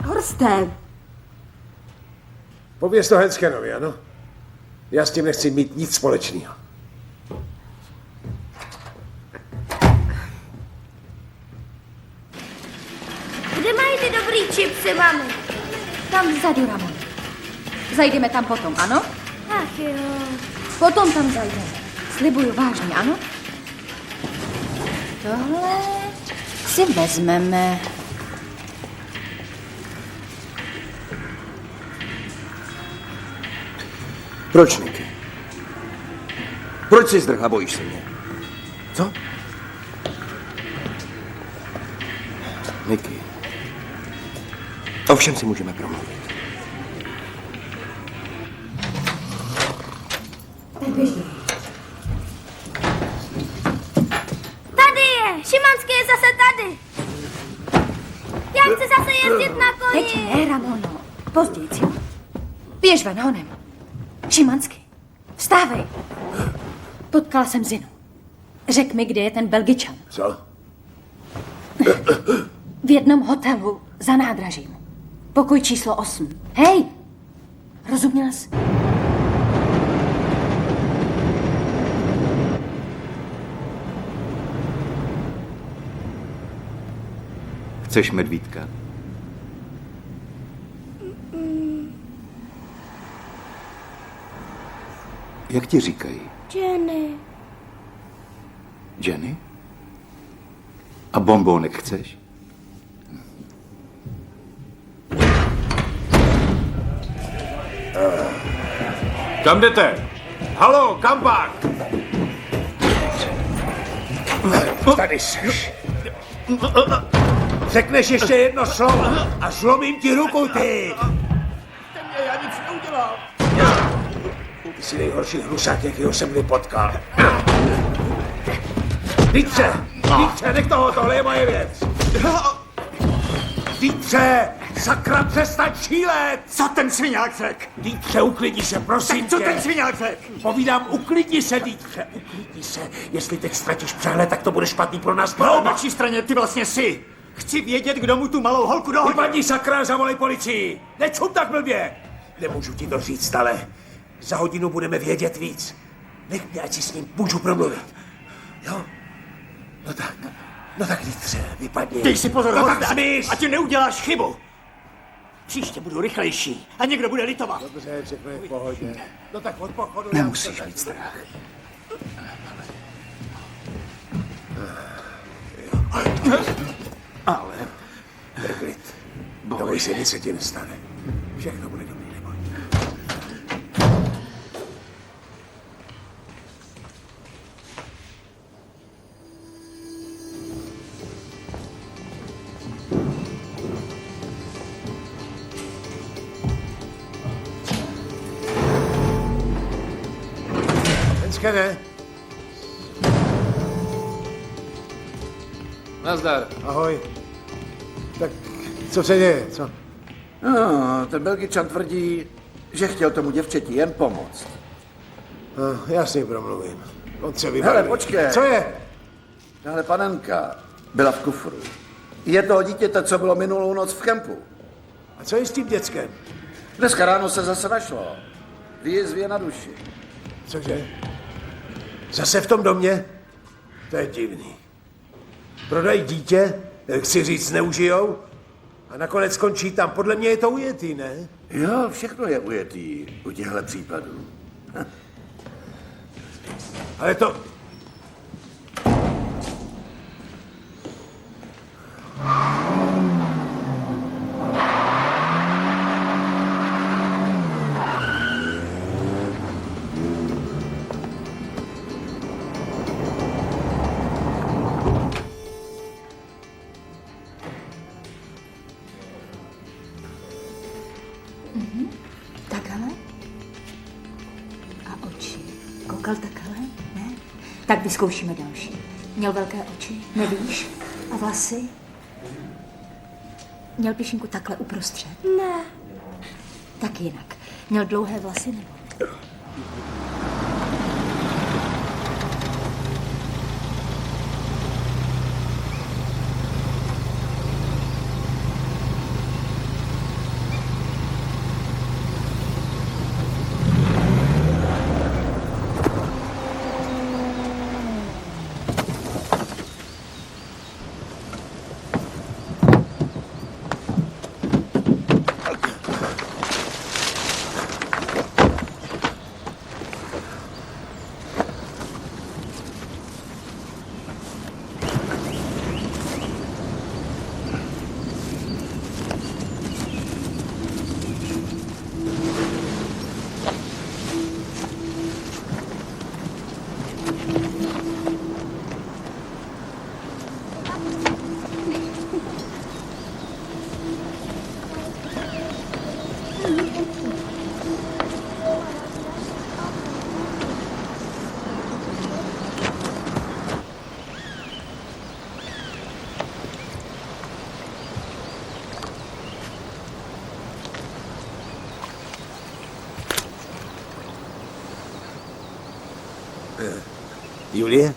Horste. Pověz to Henskenovi, ano? Já s tím nechci mít nic společného. Kde mají ty dobrý čipsy, mami? Tam vzadu, Ramon. Zajdeme tam potom, ano? Ach jo. Potom tam zajdeme. Slibuju, vážně, ano? Tohle si vezmeme. Proč, Niky? Proč jsi zdrhla, bojíš se mě? Co? Niky, o všem si můžeme promluvit. Tady je! Šimanský je zase tady! Já chci zase jezdit na koni! Teď ne, Ramono. Později, jo? Běž ven honem. Šimansky, vstávej. Potkala jsem Zinu. Řek mi, kde je ten Belgičan. Co? V jednom hotelu za nádražím. Pokoj číslo 8. Hej! Rozuměla jsi? Chceš medvídka? Jak ti říkají? Jenny. Jenny? A bonbónek chceš? Kam jdete? Haló, kam pak? Tady seš. Řekneš ještě jedno slovo a zlomím ti ruku, ty! Já nic neudělal. Ty jsi nejhorší hlusák, jakýho jsem kdy potkal. Vítře, nech toho, tohle je moje věc. Vítře, sakra, přestaň šílet! Co ten sviňák řek? Vítře, uklidni se, prosím Tak co tě. ten sviňák řek? Povídám, uklidni se, Vítře, uklidni se. Jestli teď ztratíš přehled, tak to bude špatný pro nás. Na naší straně ty vlastně jsi. Chci vědět, kdo mu tu malou holku dohodil. Vypadni, sakra, zavolej policii. Nečum tak blbě. Nemůžu ti to říct, ale za hodinu budeme vědět víc. Nech mě, ať si s ním můžu promluvit. Jo? No tak Vítře, vypadni. Dej si pozor, no Horste, tak zmiz. ať neuděláš chybu. Příště budu rychlejší a někdo bude litovat. Dobře, všechno je v pohodě. No tak od pochodu... Nemusíš mít strach. Jo. Neboj se, nic se ti nestane. Všechno bude dobrý, neboj. Henskene, Nazdar. ahoj. Tak, co se děje, co? No, ten Belgičan tvrdí, že chtěl tomu děvčeti jen pomoct. No, já s ním promluvím. On se vybaví. Hele, počkej. Co je? Tahle panenka byla v kufru. Je to dítěte, co bylo minulou noc v kempu. A co je s tím děckem? Dneska ráno se zase našlo. Výjezvě na duši. Cože? Zase v tom domě? To je divný. Prodají dítě, chci říct, zneužijou, a nakonec skončí tam. Podle mě je to ujetý, ne? Jo, všechno je ujetý u těchto případů. Ale to... Takhle? A oči. Koukal takhle? Ne? Tak vyzkoušíme další. Měl velké oči, nevíš? A vlasy? Měl pišinku takhle uprostřed? Ne. Tak jinak. Měl dlouhé vlasy nebo? Julie?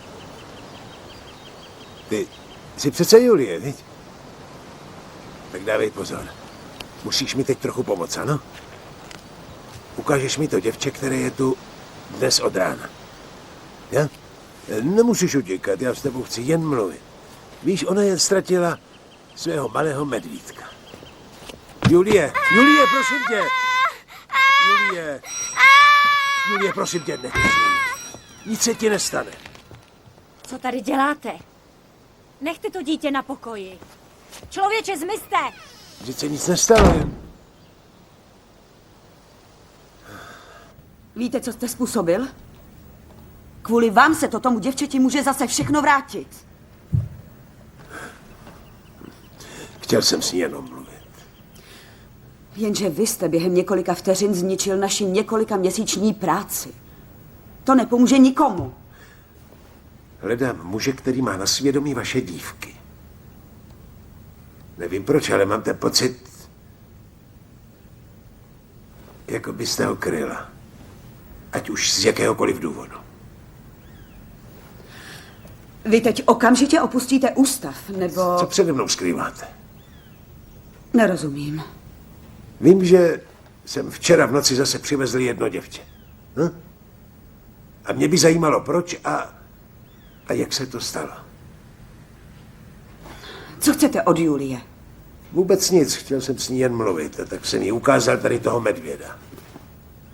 Ty jsi přece Julie, viď? Tak dávej pozor. Musíš mi teď trochu pomoct, ano? Ukážeš mi to děvče, které je tu dnes od rána. Ja? Nemusíš utíkat, já s tebou chci jen mluvit. Víš, ona jen ztratila svého malého medvídka. Julie, Julie, prosím tě! Julie, prosím tě, neklesni. Nic se ti nestane. Co tady děláte? Nechte to dítě na pokoji. Člověče, zmizte! Vždyť se nic nestalo, jen... Víte, co jste způsobil? Kvůli vám se to tomu děvčeti může zase všechno vrátit. Chtěl jsem s ní jenom mluvit. Jenže vy jste během několika vteřin zničil naši několikaměsíční práci. To nepomůže nikomu. Hledám muže, který má na svědomí vaše dívky. Nevím proč, ale mám ten pocit, jako byste ho kryla. Ať už z jakéhokoliv důvodu. Vy teď okamžitě opustíte ústav, nebo... Co přede mnou skrýváte? Nerozumím. Vím, že jsem včera v noci zase přivezl jedno děvče. A mě by zajímalo, proč a jak se to stalo. Co chcete od Julie? Vůbec nic, chtěl jsem s ní jen mluvit, a tak jsem jí ukázal tady toho medvěda.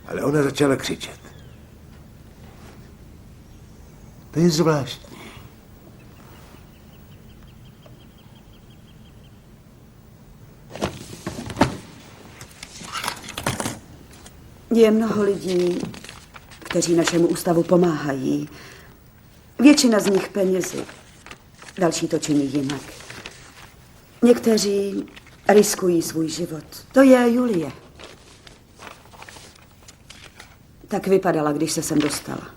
Ale ona začala křičet. To je zvláštní. Je mnoho lidí, kteří našemu ústavu pomáhají. Většina z nich penězi, další to činí jinak. Někteří riskují svůj život. To je Julie. Tak vypadala, když se sem dostala.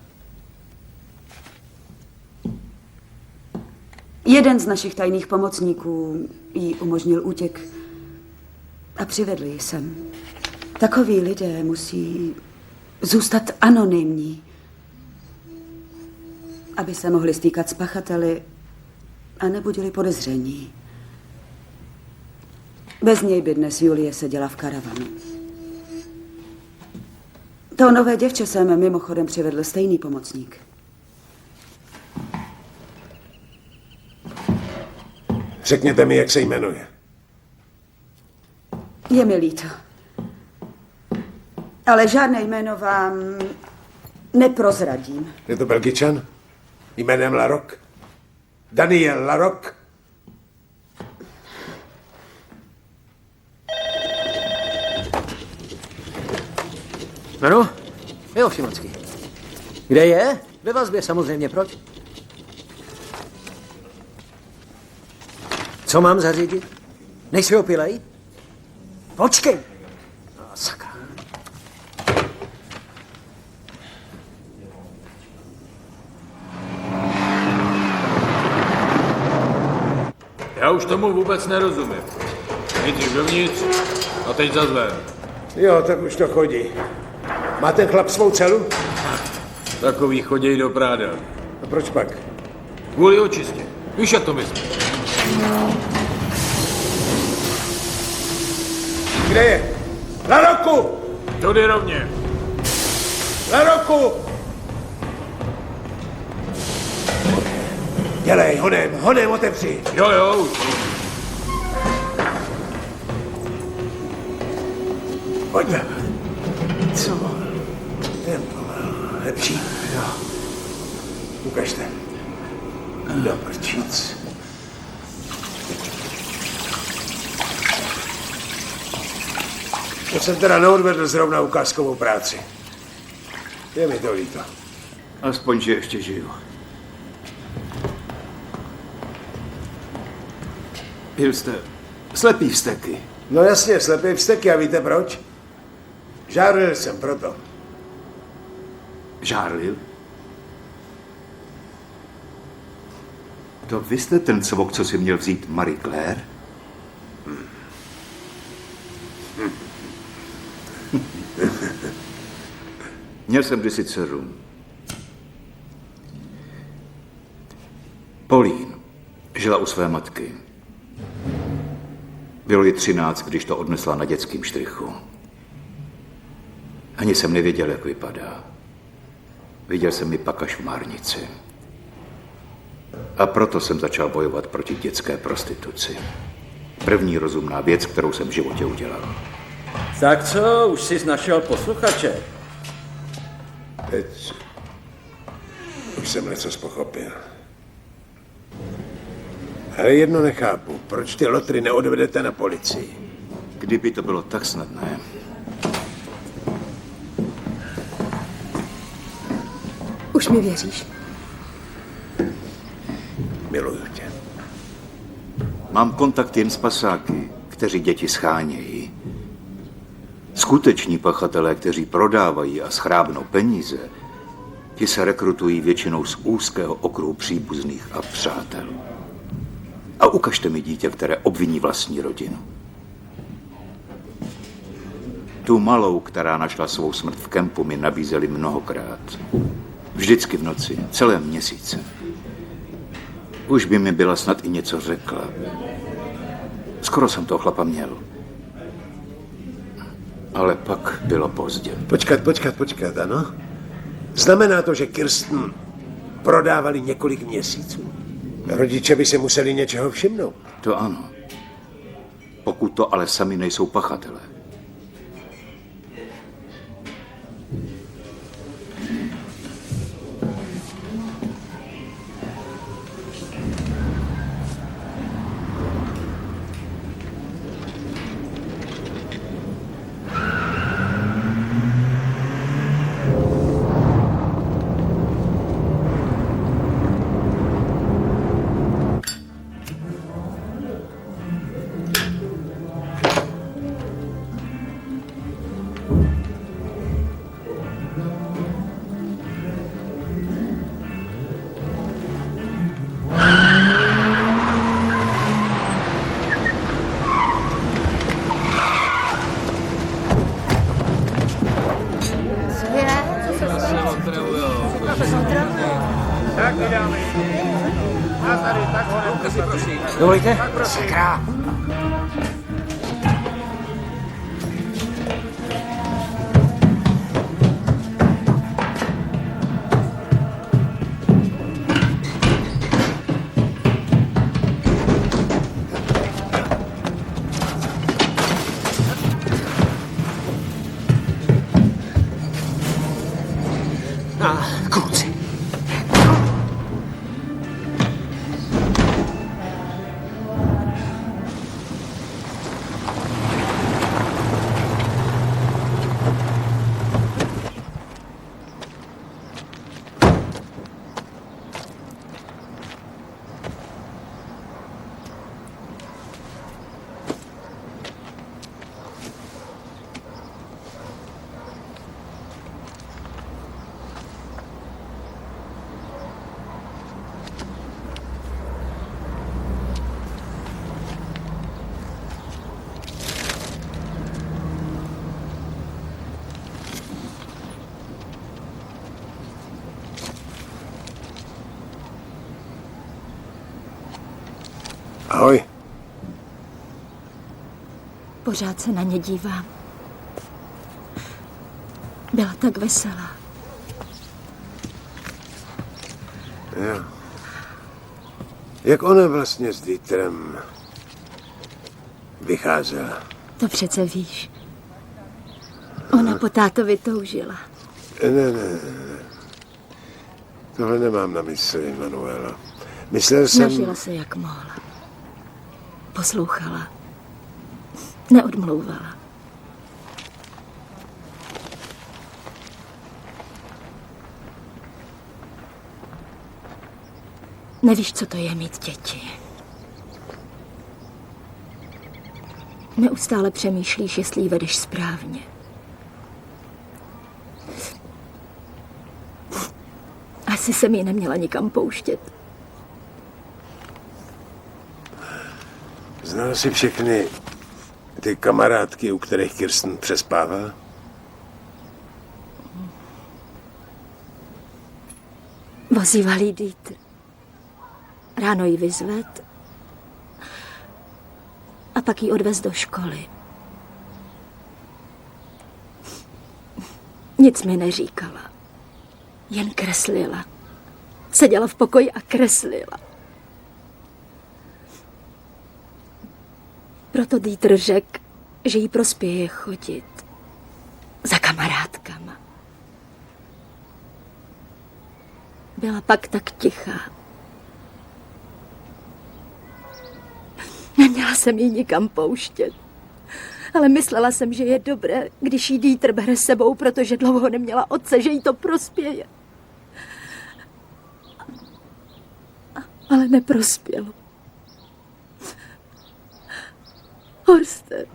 Jeden z našich tajných pomocníků jí umožnil útěk a přivedl ji sem. Takoví lidé musí zůstat anonymní, aby se mohli stýkat s pachateli a nebudili podezření. Bez něj by dnes Julie seděla v karavanu. To nové děvče jsem mimochodem přivedl stejný pomocník. Řekněte mi, jak se jmenuje. Je mi líto. Ale žádné jméno vám neprozradím. Je to Belgičan? Jménem Larocque? Daniel Larocque? Ano? Jo, Šimanský. Kde je? Ve vazbě samozřejmě, proč? Co mám zařídit? Nejsi opilej? Počkej! No, sakra. Já už tomu vůbec nerozumím. Nejdřív dovnitř a teď zas ven. Jo, tak už to chodí. Má ten chlap svou celu? Takový choděj do práda. A proč pak? Kvůli očistě. Víš, jak to myslím. Kde je? Larocque! Tudy rovně. Larocque! Dělej, honem, otevři. Jo, už. Pojďme. Co? Jen pomalu. Lepší? Jo. Ukažte. Do prčic. To jsem teda neodvedl zrovna ukázkovou práci. Je mi to líto. Aspoň, že ještě žiju. Byl jste slepý vzteky. No jasně, slepý vzteky, a víte proč? Žárlil jsem proto. Žárlil? To vy jste ten cvok, co si měl vzít Marie Claire? Měl jsem kdysi dceru. Pauline žila u své matky. Bylo jí 13, když to odnesla na dětském štrichu. Ani jsem nevěděl, jak vypadá. Viděl jsem ji pak až v Márnici. A proto jsem začal bojovat proti dětské prostituci. První rozumná věc, kterou jsem v životě udělal. Tak co, už jsi našel posluchače? Teď už jsem něco pochopil. Ale jedno nechápu, proč ty lotry neodvedete na policii? Kdyby to bylo tak snadné. Už mi věříš? Miluju tě. Mám kontakt jen s pasáky, kteří děti schánějí. Skuteční pachatelé, kteří prodávají a schrábnou peníze, ti se rekrutují většinou z úzkého okruhu příbuzných a přátel. A ukažte mi dítě, které obviní vlastní rodinu. Tu malou, která našla svou smrt v kempu, mi nabízeli mnohokrát. Vždycky v noci, celé měsíce. Už by mi byla snad i něco řekla. Skoro jsem toho chlapa měl. Ale pak bylo pozdě. Počkat, ano? Znamená to, že Kirsten prodávali několik měsíců? Rodiče by si museli něčeho všimnout. To ano. Pokud to ale sami nejsou pachatelé. Dovolíte? Sakra! Kluci. Ahoj. Pořád se na ně dívám. Byla tak veselá. Jo. Jak ona vlastně s Dieterem vycházela? To přece víš. Ona po tátovi toužila. Ne. Tohle nemám na mysli, Manuela. Myslel jsem... Snažila se, jak mohla. Poslouchala. Neodmlouvala. Nevíš, co to je mít děti. Neustále přemýšlíš, jestli ji vedeš správně. Asi jsem ji neměla nikam pouštět. Znala jsi všechny ty kamarádky, u kterých Kirsten přespává? Vozíval jí Dieter. Ráno ji vyzved a pak ji odvez do školy. Nic mi neříkala. Jen kreslila. Seděla v pokoji a kreslila. Proto Dieter řekl, že jí prospěje chodit za kamarádkama. Byla pak tak tichá. Neměla jsem ji nikam pouštět. Ale myslela jsem, že je dobré, když jí Dieter bere s sebou, protože dlouho neměla otce, že jí to prospěje. Ale neprospělo. Horste.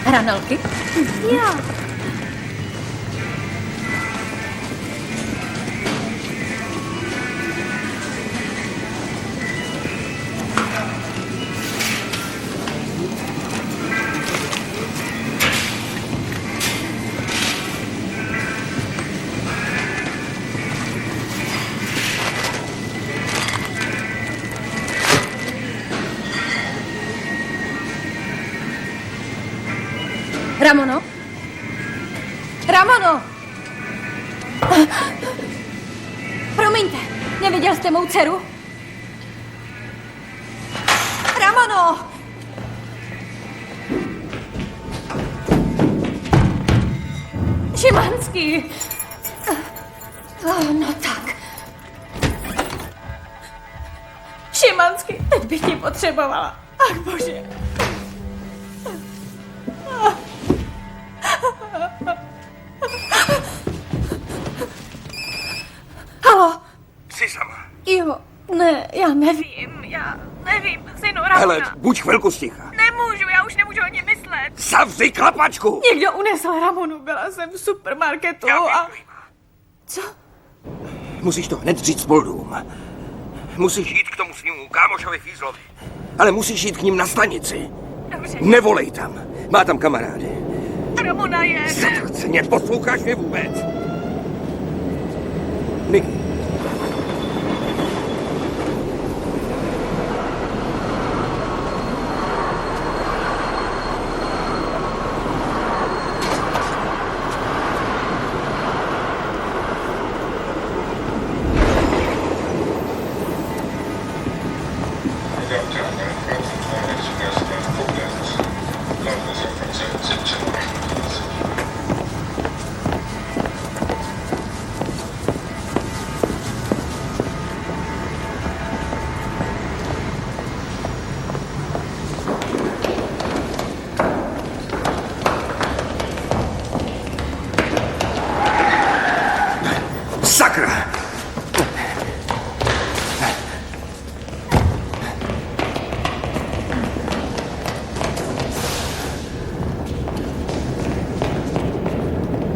Hranolky? Jo. Ramono? Ramono! Promiňte, neviděl jste mou dceru? Ramono! Šimanský! No tak. Šimanský, teď bych tě potřebovala. Ach bože. Halo? Jsi sama. Jo, ne, já nevím, synu Ramona. Hele, buď chvilku sticha. Nemůžu, já už nemůžu o ní myslet. Zavři klapačku! Někdo unesl Ramonu, byla jsem v supermarketu a... Co? Musíš to hned říct Spoldům. Musíš jít k tomu svýmu kámošovi Fízlovi. Ale musíš jít k ním na stanici. Dobře. Nevolej tam. Má tam kamarády. Ramona je... Zatraceně, posloucháš mě vůbec? Niky. Sakra!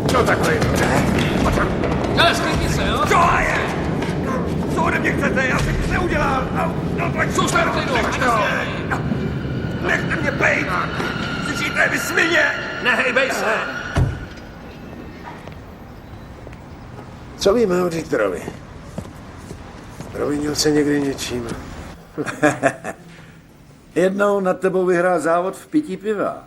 Co takhle? Ale sklidni se, jo? Co je? Co ode mě chcete? Já jsem nic neudělal. No, tak Zůstaň v klidu, Nechte mě bejt! Slyšíte, vy svině! Nehejbej se! Co víme o Dieterovi? Provinil se někdy něčím? Jednou nad tebou vyhrál závod v pití piva.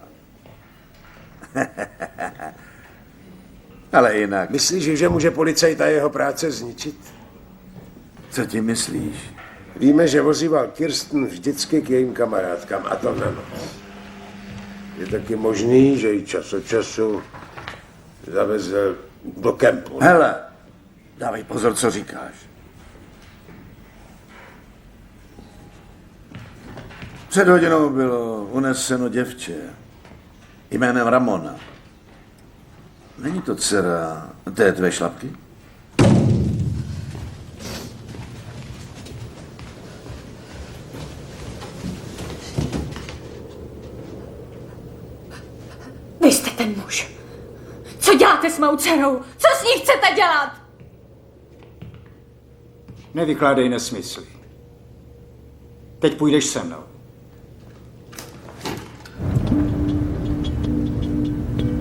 Ale jinak. Myslíš, že může policajt a jeho práce zničit? Co ti myslíš? Víme, že vozíval Kirsten vždycky k jejím kamarádkám, a to na noc. Je taky možný, že ji čas od času zavezl do kempu. Hele, dávej pozor, co říkáš. Před hodinou bylo uneseno děvče jménem Ramona. Není to dcera té tvé šlapky? Vy jste ten muž. Co děláte s mou dcerou? Co s ní chcete dělat? Nevykládej nesmysly. Teď půjdeš se mnou.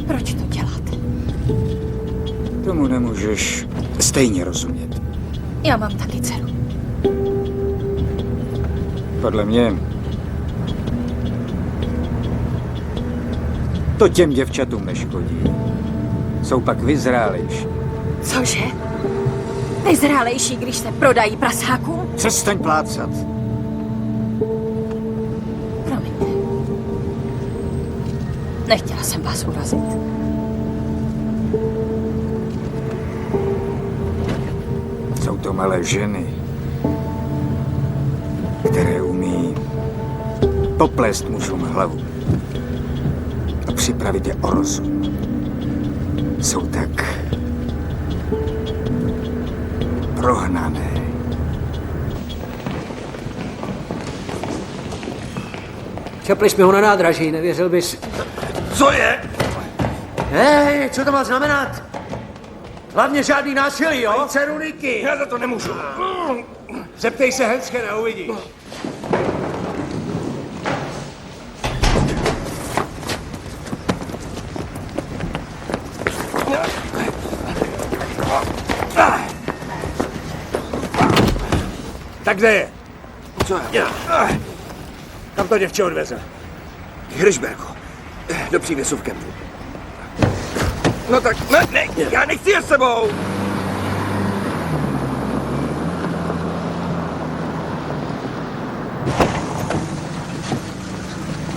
Proč to děláte? Tomu nemůžeš stejně rozumět. Já mám taky dceru. Podle mě to těm děvčatům neškodí. Jsou pak vyzrálejší. Cože? Vyzrálejší, když se prodají prasákům? Přestaň plácat. Promiňte. Nechtěla jsem vás urazit. Jsou to malé ženy, které umí poplést mužům hlavu a připravit je o rozum. Jsou tak prohnané. Čapli jsme ho na nádraží, nevěřil bys. Co je? Hej, co to má znamenat? Hlavně žádný násilí, jo? Dceru Niky! Já za to nemůžu. Zeptej se Henskena, uvidíš. Tak kde je? Co je? Kam to děvče odvezl? Hirschbergu. Do přívěsu v kempu. No tak, ne, já nechci je s sebou.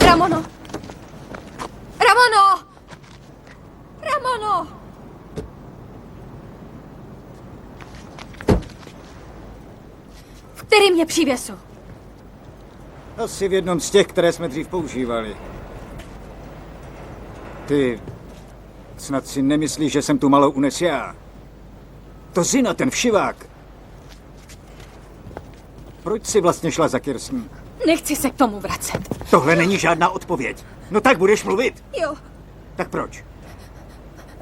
Ramono! Ramono! Ramono! V kterým je přívěsu? Asi v jednom z těch, které jsme dřív používali. Ty snad si nemyslíš, že jsem tu malou unes já. To Zina, ten všivák. Proč jsi vlastně šla za Kirsten? Nechci se k tomu vracet. Tohle není žádná odpověď. No tak budeš mluvit. Jo, Tak proč?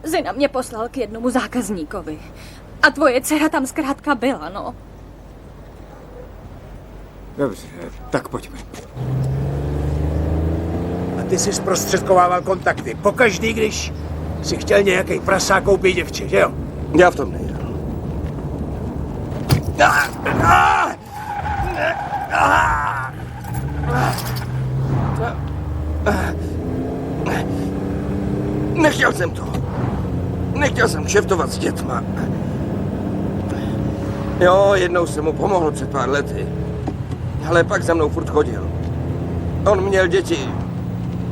Zina mě poslal k jednomu zákazníkovi. A tvoje dcera tam zkrátka byla, no. Dobře, tak pojďme. A ty jsi zprostředkovával kontakty. Pokaždý, když si chtěl nějaký prasák koupit děvče, že jo? Já v tom nejel. Nechtěl jsem to. Nechtěl jsem kšeftovat s dětma. Jo, jednou jsem mu pomohl před pár lety. Ale pak za mnou furt chodil. On měl děti.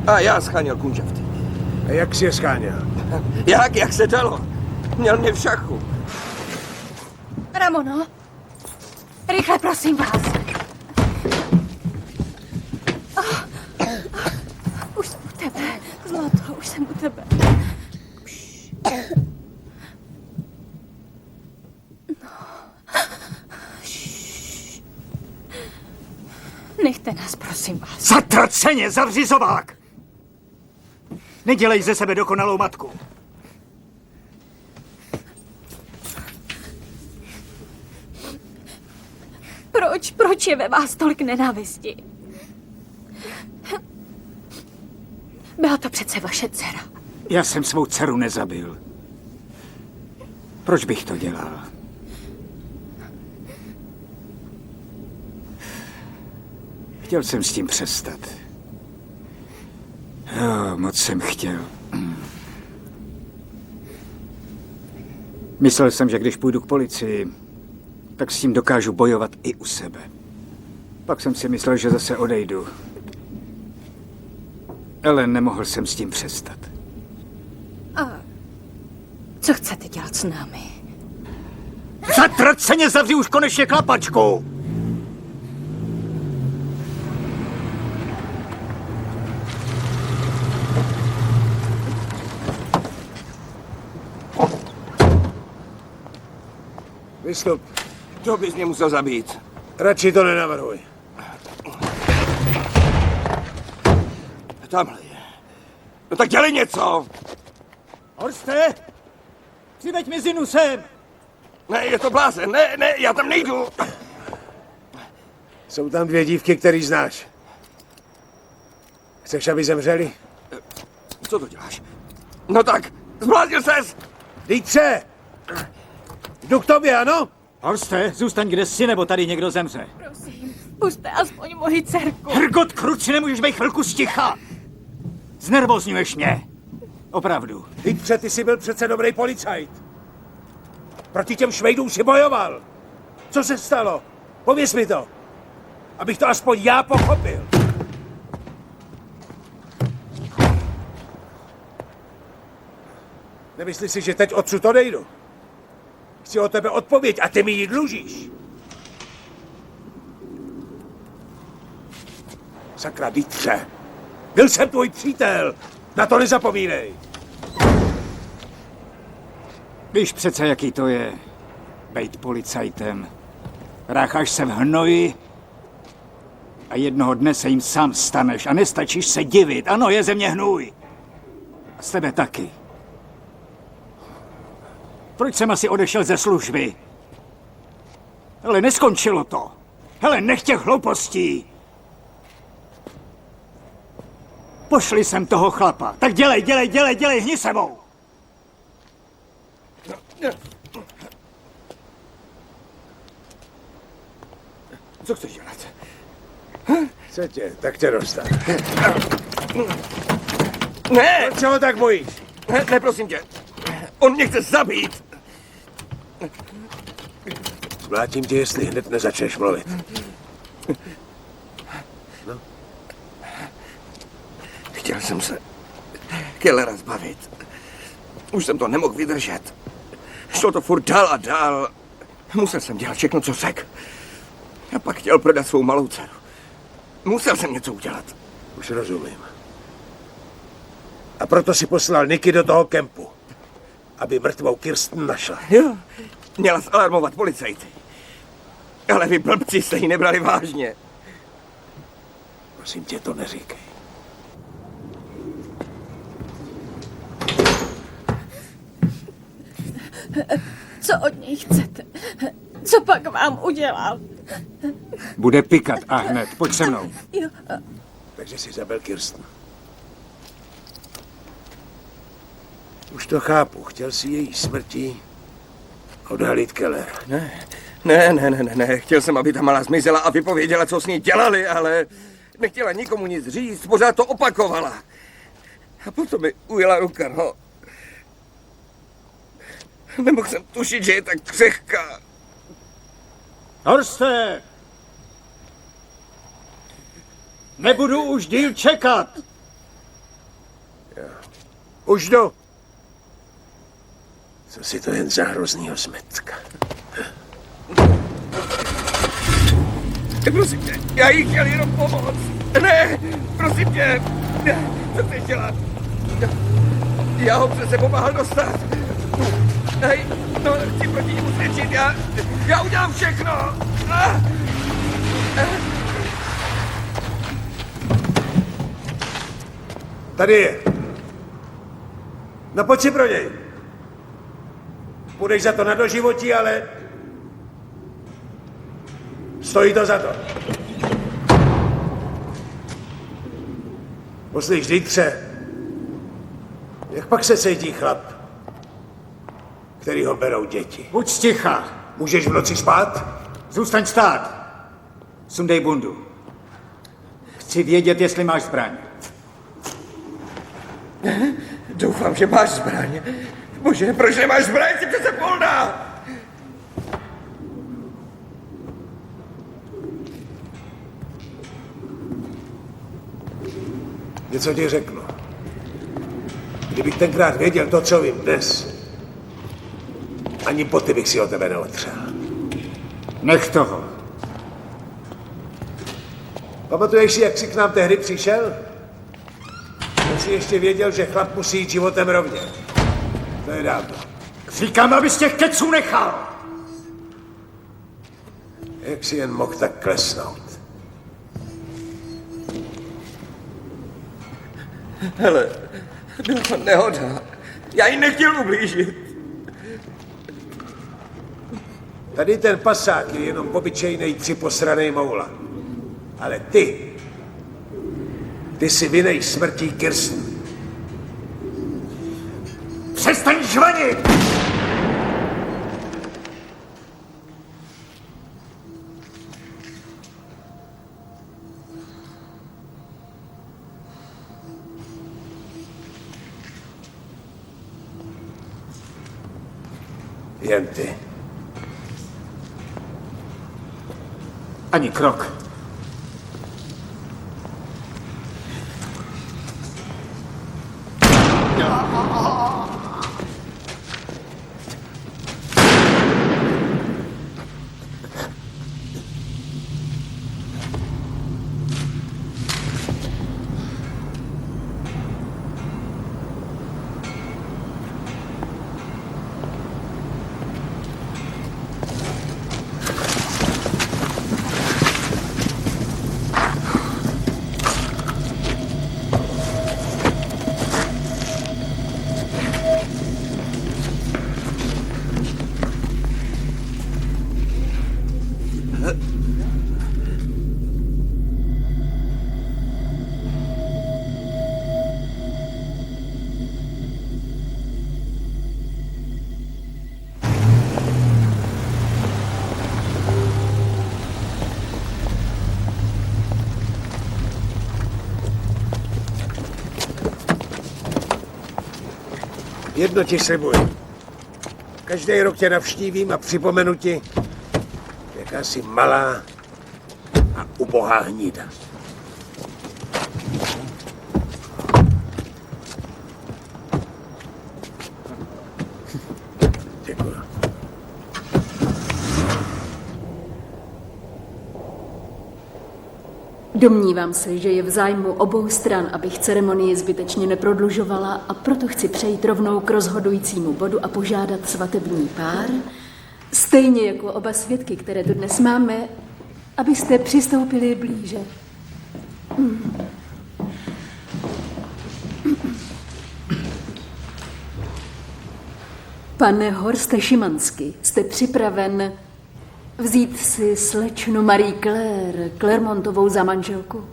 A já scháněl kunžafty. A jak jsi je scháněl? Jak se dalo? Měl mě v šachu. Ramono, rychle, prosím vás. Už jsem u tebe, zlato, už jsem u tebe. Nechte nás, prosím vás. Zatraceně, zavři zobák! Nedělej ze sebe dokonalou matku. Proč je ve vás tolik nenávisti? Byla to přece vaše dcera. Já jsem svou dceru nezabil. Proč bych to dělal? Chtěl jsem s tím přestat. Jo, moc jsem chtěl. Myslel jsem, že když půjdu k policii, tak s tím dokážu bojovat i u sebe. Pak jsem si myslel, že zase odejdu. Ale nemohl jsem s tím přestat. A co chcete dělat s námi? Zatraceně zavři už konečně klapačku! Vystup. To bys mě musel zabít. Radši to nenavrhuj. Tamhle je. No tak dělej něco! Horste! Přiveď mi Zinu sem! Ne, je to blázen, ne, já tam nejdu! Jsou tam 2 dívky, který znáš. Chceš, aby zemřeli? Co to děláš? No tak, zbláznil ses! Dítře! Jdu k tobě, ano? Horste, zůstaň kde jsi, nebo tady někdo zemře. Prosím, puste aspoň moji dcerku. Hrgot kruci, nemůžeš být chvilku sticha! Znervozňuješ mě. Opravdu. Dítře, ty jsi byl přece dobrý policajt. Proti těm švejdům si bojoval. Co se stalo? Pověz mi to. Abych to aspoň já pochopil. Nemyslíš si, že teď odsud odejdu? Chci od tebe odpověď a ty mi ji dlužíš. Sakra, Dítře. Byl jsem tvůj přítel. Na to nezapomínej. Víš přece, jaký to je, bejt policajtem. Rácháš se v hnoji a jednoho dne se jim sám staneš a nestačíš se divit. Ano, je ze mě hnůj. A z tebe taky. Proč jsem asi odešel ze služby? Hele, neskončilo to. Hele, nech těch hloupostí. Pošli sem toho chlapa. Tak dělej, hni sebou. Co chceš dělat? Chce tě, tak tě dostat. Ne! Proč se ho tak bojíš? Ne, prosím tě. On mě chce zabít. Zmlátím tě, jestli hned nezačneš mluvit. No. Chtěl jsem se Kellera zbavit. Už jsem to nemohl vydržet. Šlo to furt dál a dál. Musel jsem dělat všechno, co řekl. A pak chtěl prodat svou malou dceru. Musel jsem něco udělat. Už rozumím. A proto si poslal Niky do toho kempu, aby mrtvou Kirsten našla. Jo, měla zalarmovat policajty. Ale vy blbci jste ji nebrali vážně. Prosím tě, to neříkej. Co od něj chcete? Co pak vám udělal? Bude pikat a hned. Pojď se mnou. Jo. Takže si zabil Kirsten. Už to chápu. Chtěl si její smrtí odhalit Keller. Ne. Chtěl jsem, aby ta malá zmizela a vypověděla, co s ní dělali, ale nechtěla nikomu nic říct, pořád to opakovala. A potom mi ujela ruka, no. Nemohl jsem tušit, že je tak křehká. Horste! Nebudu už díl čekat! Už jdu. Co si to jen za hroznýho zmetka? Prosím tě, já jí chtěl jenom pomoct. Ne, prosím tě. Co chceš dělat? Já ho přece pomáhal dostat. Hej, no, chci proti němu svědčit. Já udělám všechno. Tady je. No pojď si pro něj. Půjdeš za to na doživotí, ale stojí to za to. Poslyš, Dítře, jak pak se cítí chlap, který ho berou děti? Buď sticha. Můžeš v noci spát? Zůstaň stát. Sundej bundu. Chci vědět, jestli máš zbraň. Doufám, že máš zbraň. Bože, proč nemáš zbraň? Jsi přece polná! Něco ti řeknu. Kdybych tenkrát věděl to, co vím dnes, ani boty bych si o tebe neotřel. Nech toho. Pamatuješ si, jak jsi k nám tehdy přišel? Jsem si ještě věděl, že chlap musí jít životem rovně. To je dávno. Říkám, abys těch keců nechal. Jak si jen mohl tak klesnout? Hele, byla to nehoda. Já jí nechtěl ublížit. Tady ten pasák je jenom obyčejnej připosranej moula. Ale ty si vinej smrtí Kirsten. Přestaň žvanit! Jen ty. Ani krok. Jedno ti slibuji. Každý rok tě navštívím a připomenu ti, jaká jsi malá a ubohá hnída. Děkuji. Domnívám se, že je v zájmu obou stran, abych ceremonii zbytečně neprodlužovala, a proto chci přejít rovnou k rozhodujícímu bodu a požádat svatební pár, stejně jako oba svědky, které tu dnes máme, abyste přistoupili blíže. Pane Horste Šimanský, jste připraven vzít si slečnu Marie Claire Clermontovou za manželku?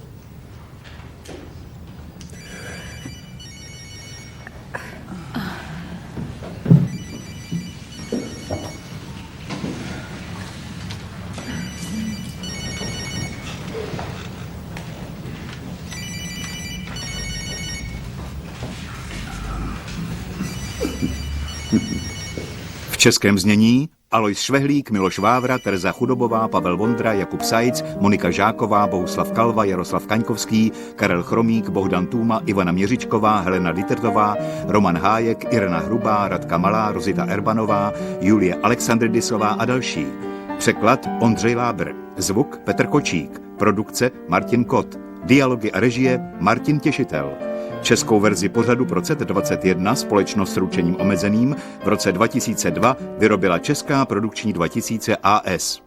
V českém znění Alois Švehlík, Miloš Vávra, Tereza Chudobová, Pavel Vondra, Jakub Sajc, Monika Žáková, Bohuslav Kalva, Jaroslav Kaňkovský, Karel Chromík, Bohdan Tůma, Ivana Měřičková, Helena Dittertová, Roman Hájek, Irena Hrubá, Radka Malá, Rozita Erbanová, Julie Alexandridisová a další. Překlad Ondřej Lábr, zvuk Petr Kočík, produkce Martin Kot, dialogy a režie Martin Těšitel. Českou verzi pořadu pro CET21 společnost s ručením omezeným v roce 2002 vyrobila Česká produkční 2000 AS.